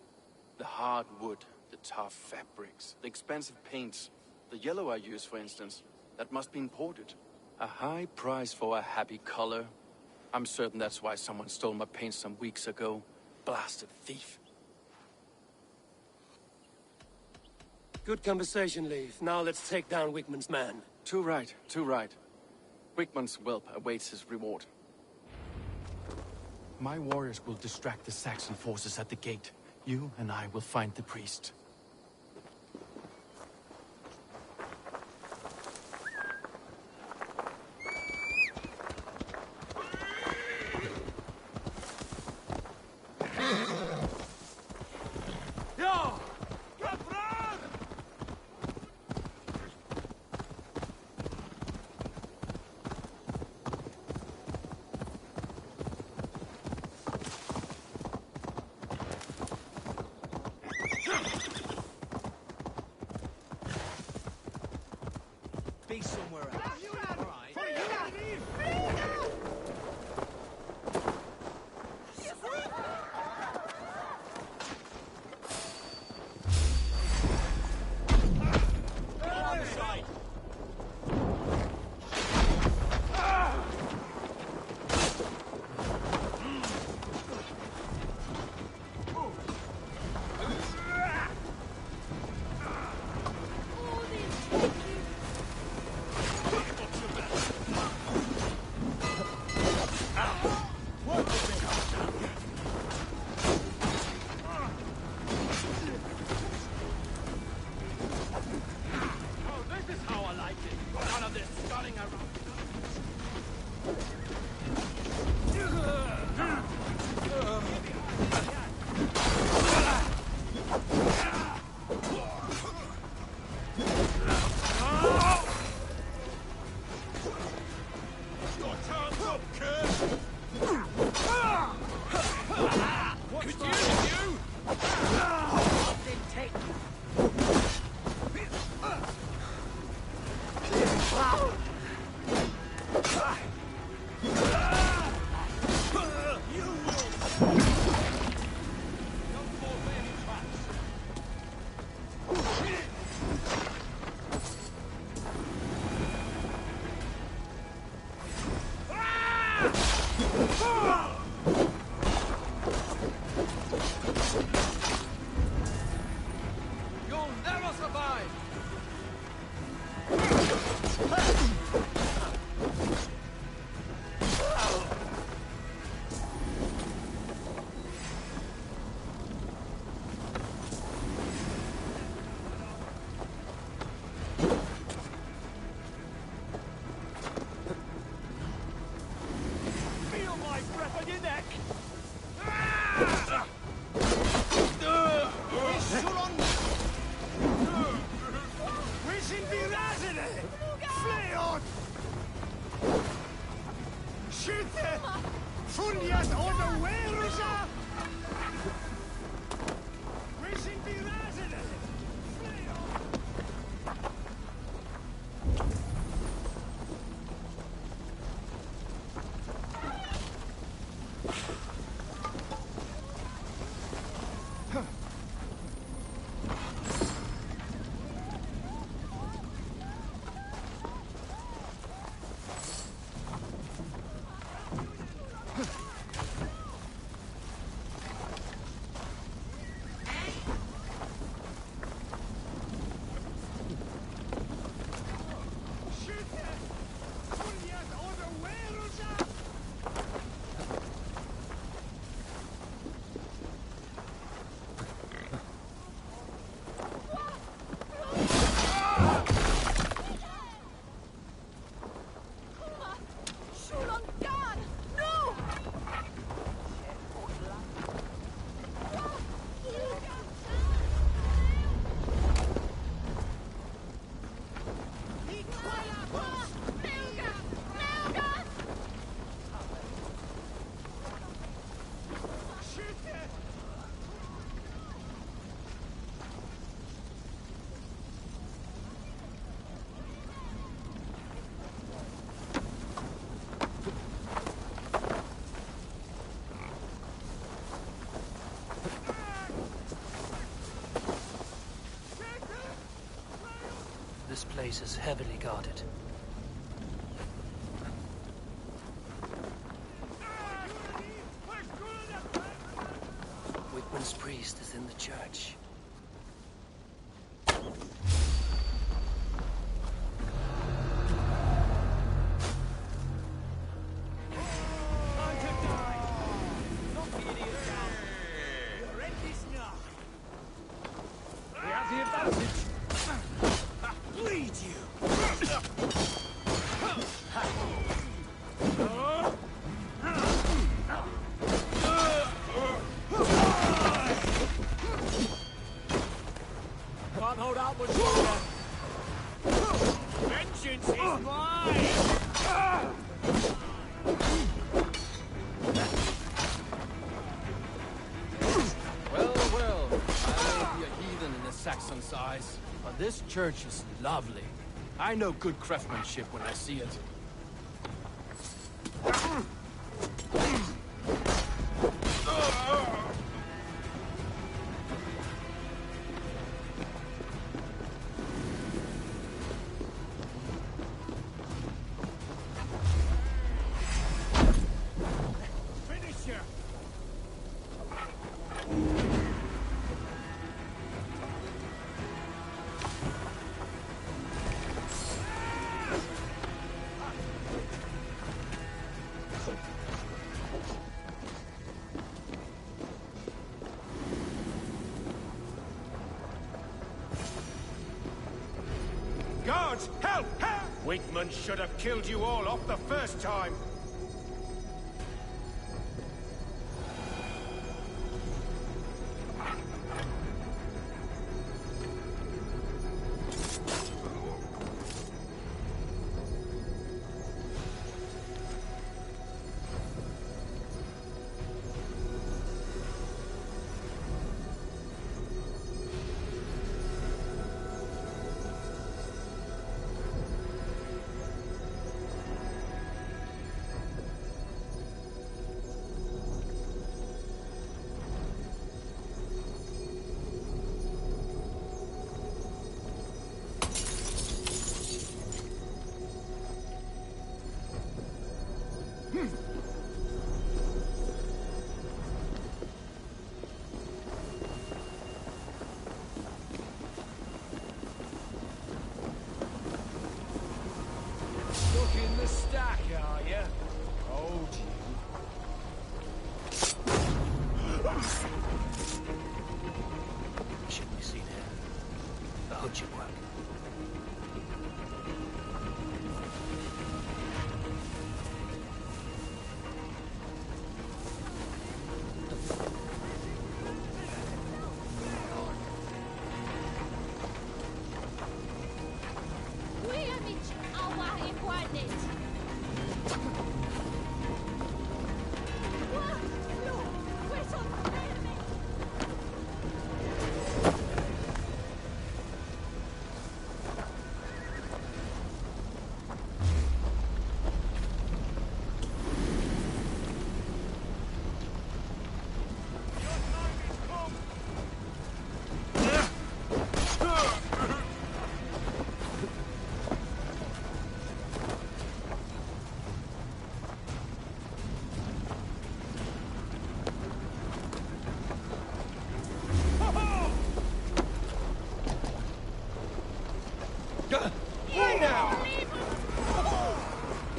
The hard wood, the tough fabrics, the expensive paints. The yellow I use, for instance, that must be imported. A high price for a happy color. I'm certain that's why someone stole my paint some weeks ago. Blasted thief.
Good conversation, Leaf. Now let's take down Wigman's man.
Too right, too right. Wigman's whelp awaits his reward. My warriors will distract the Saxon forces at the gate. You and I will find the priest.
Be somewhere else.
This place is heavily guarded. Whitman's priest is in the church.
We have the advantage. Lead you. Can't hold out much longer. Vengeance is mine.
Well, well, I may be a heathen in the Saxon's eyes, but this church is lovely. I know good craftsmanship when I see it.
Guards, help! Help! Whitman should have killed you all off the first time.
stack, are you? Oh,
Shouldn't be seen here. The hood should work.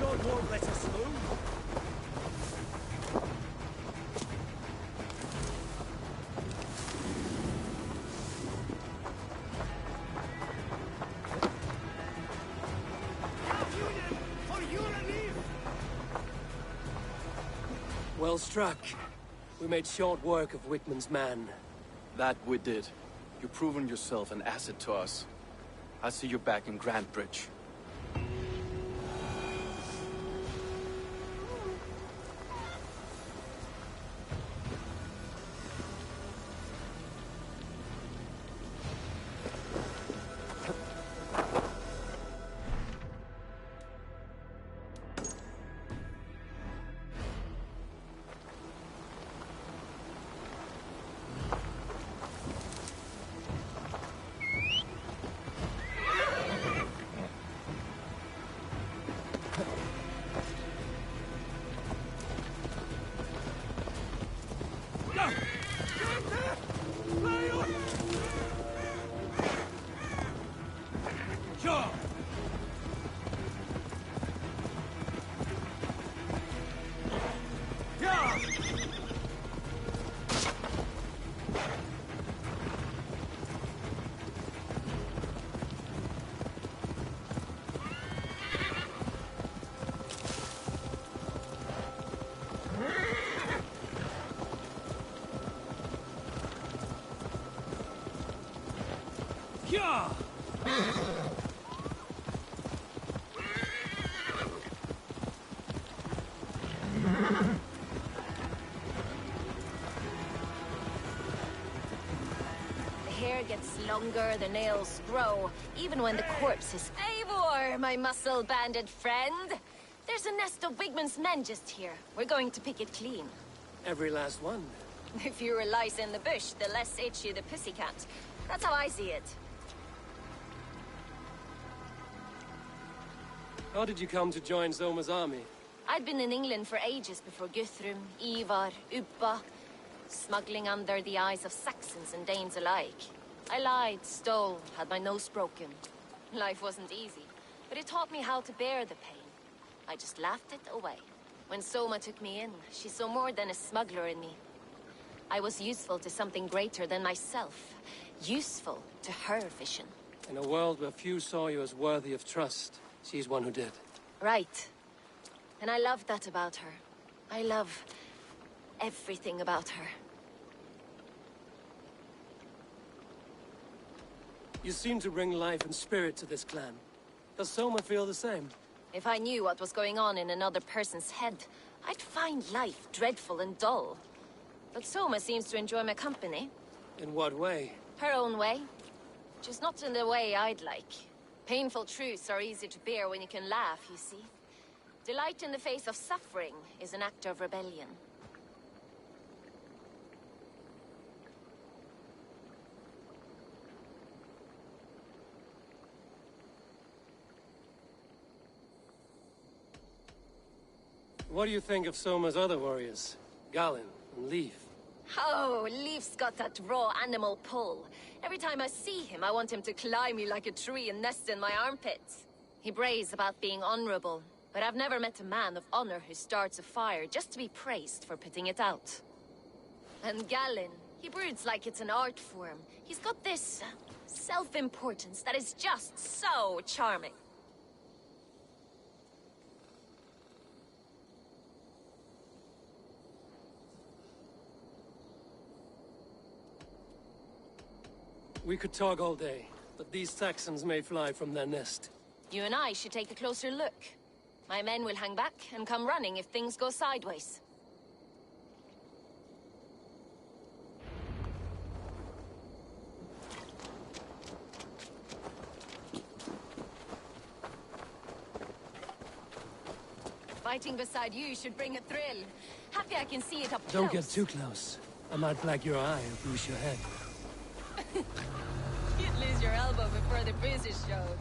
God won't let us through.
Well struck. We made short work of Wickman's man.
That we did. You've proven yourself an asset to us. I'll see you back in Grantbridge.
Gets longer, the nails grow, even when the corpse is... Eivor, my muscle-banded friend! There's a nest of Wigman's men just here. We're going to pick it clean.
Every last one.
The fewer lice in the bush, the less itchy the pussycat. That's how I see it.
How did you come to join Zoma's army?
I'd been in England for ages before Guthrum, Ivar, Ubba, smuggling under the eyes of Saxons and Danes alike. I lied, stole, had my nose broken. Life wasn't easy, but it taught me how to bear the pain. I just laughed it away. When Soma took me in, she saw more than a smuggler in me. I was useful to something greater than myself. Useful to her vision.
In a world where few saw you as worthy of trust, she's one who did.
Right. And I love that about her. I love everything about her.
You seem to bring life and spirit to this clan. Does Soma feel the same?
If I knew what was going on in another person's head, I'd find life dreadful and dull. But Soma seems to enjoy my company.
In what way?
Her own way. Just not in the way I'd like. Painful truths are easy to bear when you can laugh, you see. Delight in the face of suffering is an act of rebellion.
What do you think of Soma's other warriors? Galin and Leif?
Oh, Leif's got that raw animal pull. Every time I see him, I want him to climb me like a tree and nest in my armpits. He brays about being honorable, But I've never met a man of honor who starts a fire just to be praised for putting it out. And Gallin, he broods like it's an art form. He's got this self-importance that is just so charming.
We could talk all day, but these Saxons may fly from their nest.
You and I should take a closer look. My men will hang back and come running if things go sideways. Fighting beside you should bring a thrill. Happy I can see it up close.
Don't get too close. I might black your eye or bruise your head.
You'd lose your elbow before the bruises showed.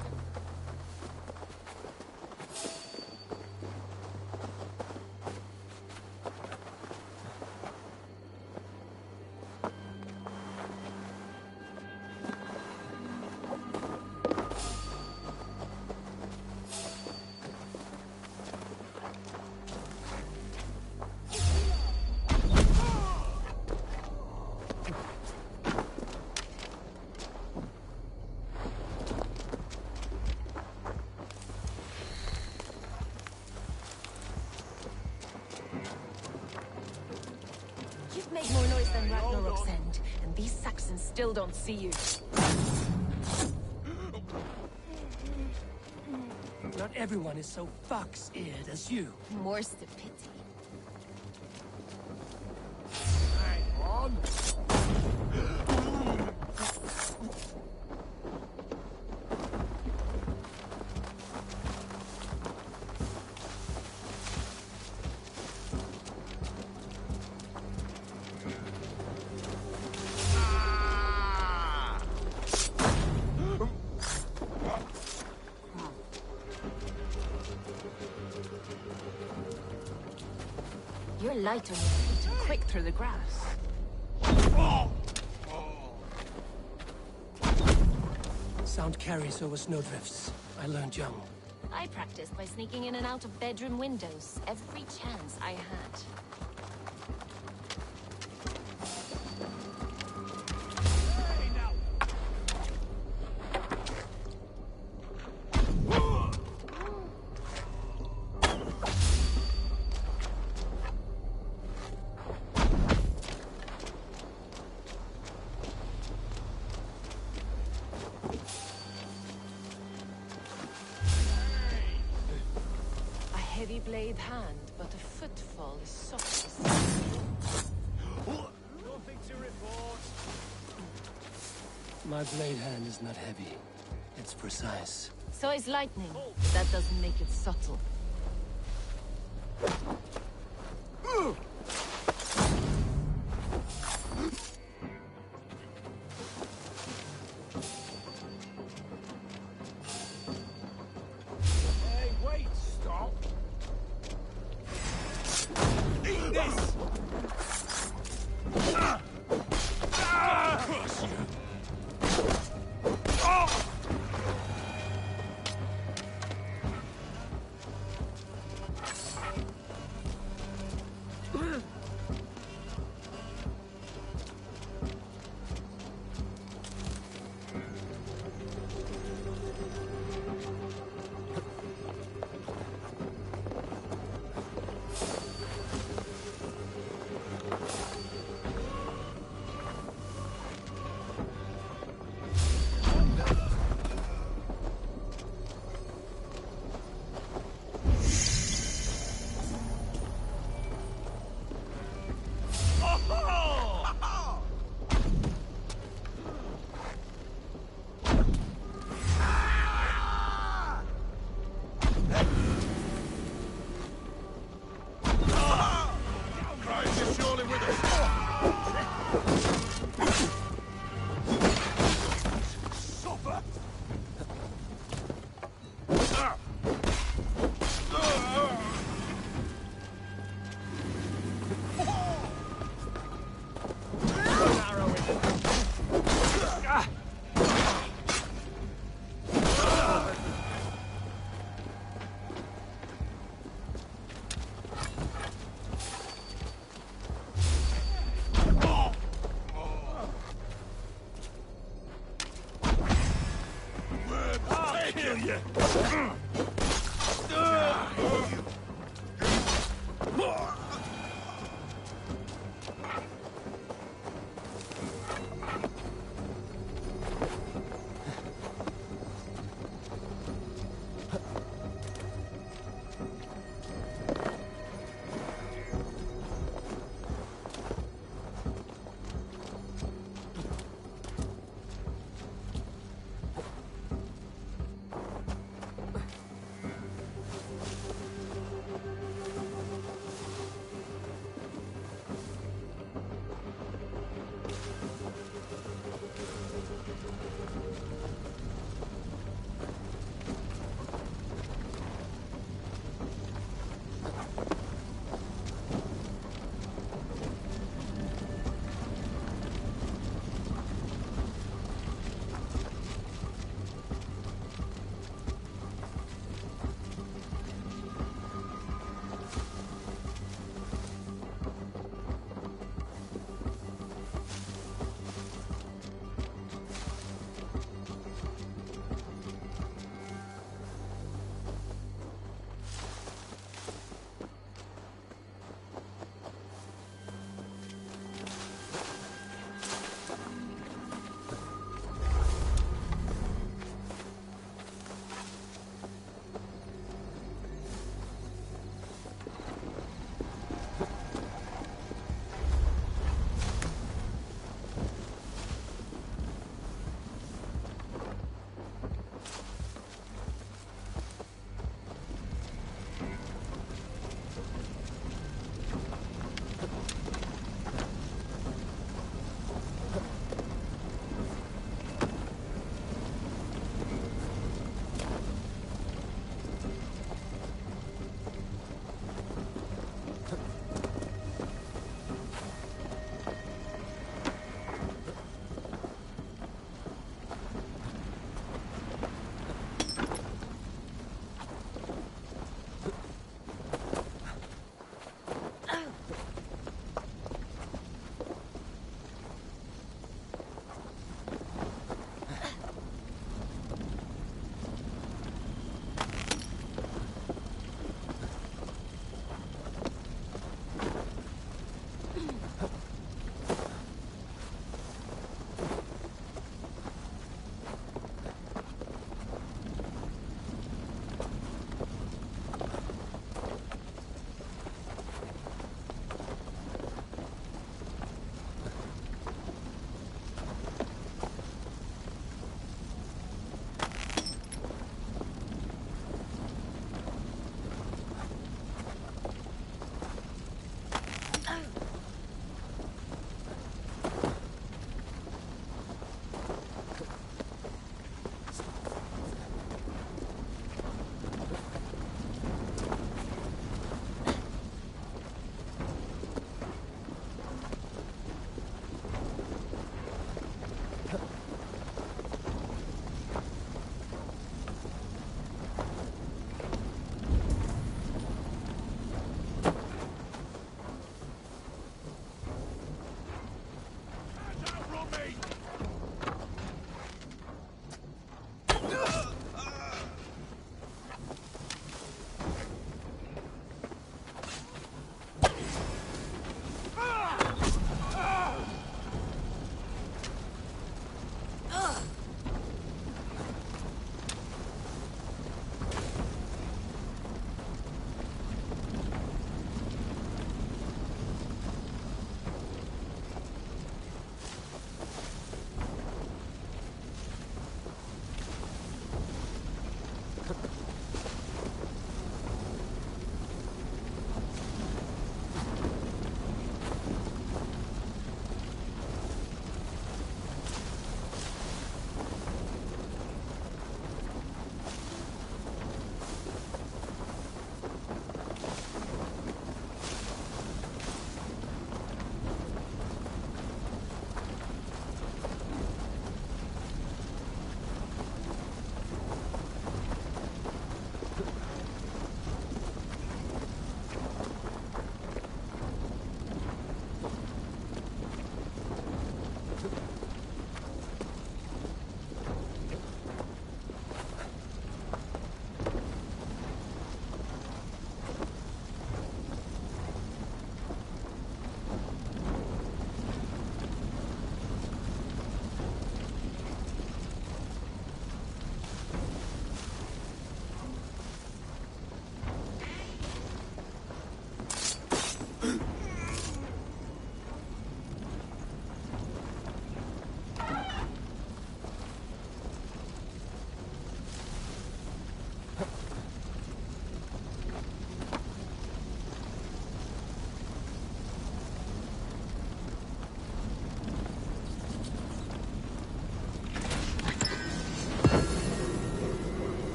Make more noise than Ragnarok's end, and these Saxons still don't see you.
Not everyone is so fox-eared as you.
More's the pity.
Hang on.
You're light on your feet and quick through the grass.
Sound carries over snowdrifts. I learned young.
I practiced by sneaking in and out of bedroom windows every chance I had. Heavy blade hand, but a footfall is soft.
Nothing to report.
My blade hand is not heavy. It's precise.
So is lightning, but that doesn't make it subtle.
Hey, wait, stop. Eat this! Crush you!
kill you!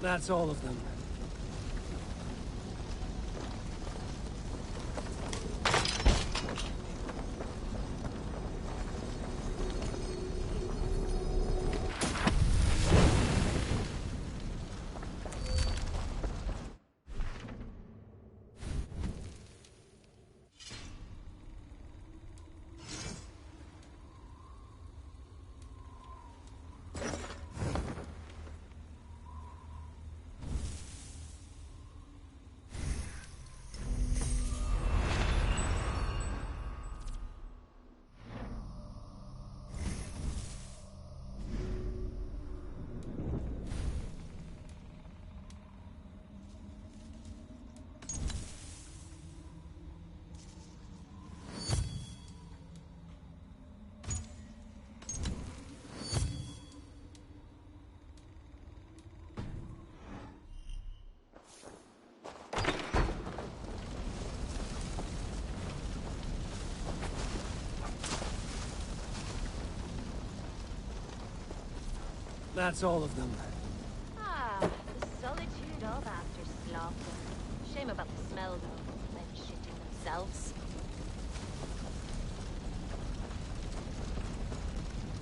That's all of them. That's all of them.
Ah, the solitude of after slaughter. Shame about the smell, though. Men shitting themselves.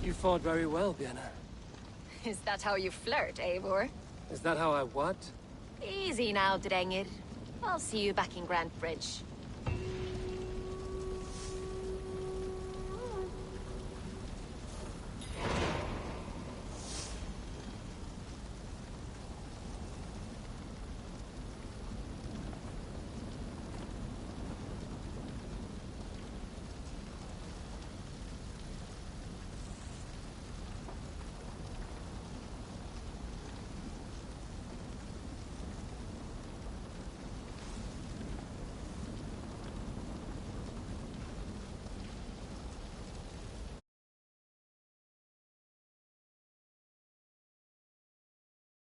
You fought very well, Vienna.
Is that how you flirt, Eivor?
Is that how I what?
Easy now, Drengir. I'll see you back in Grant Bridge.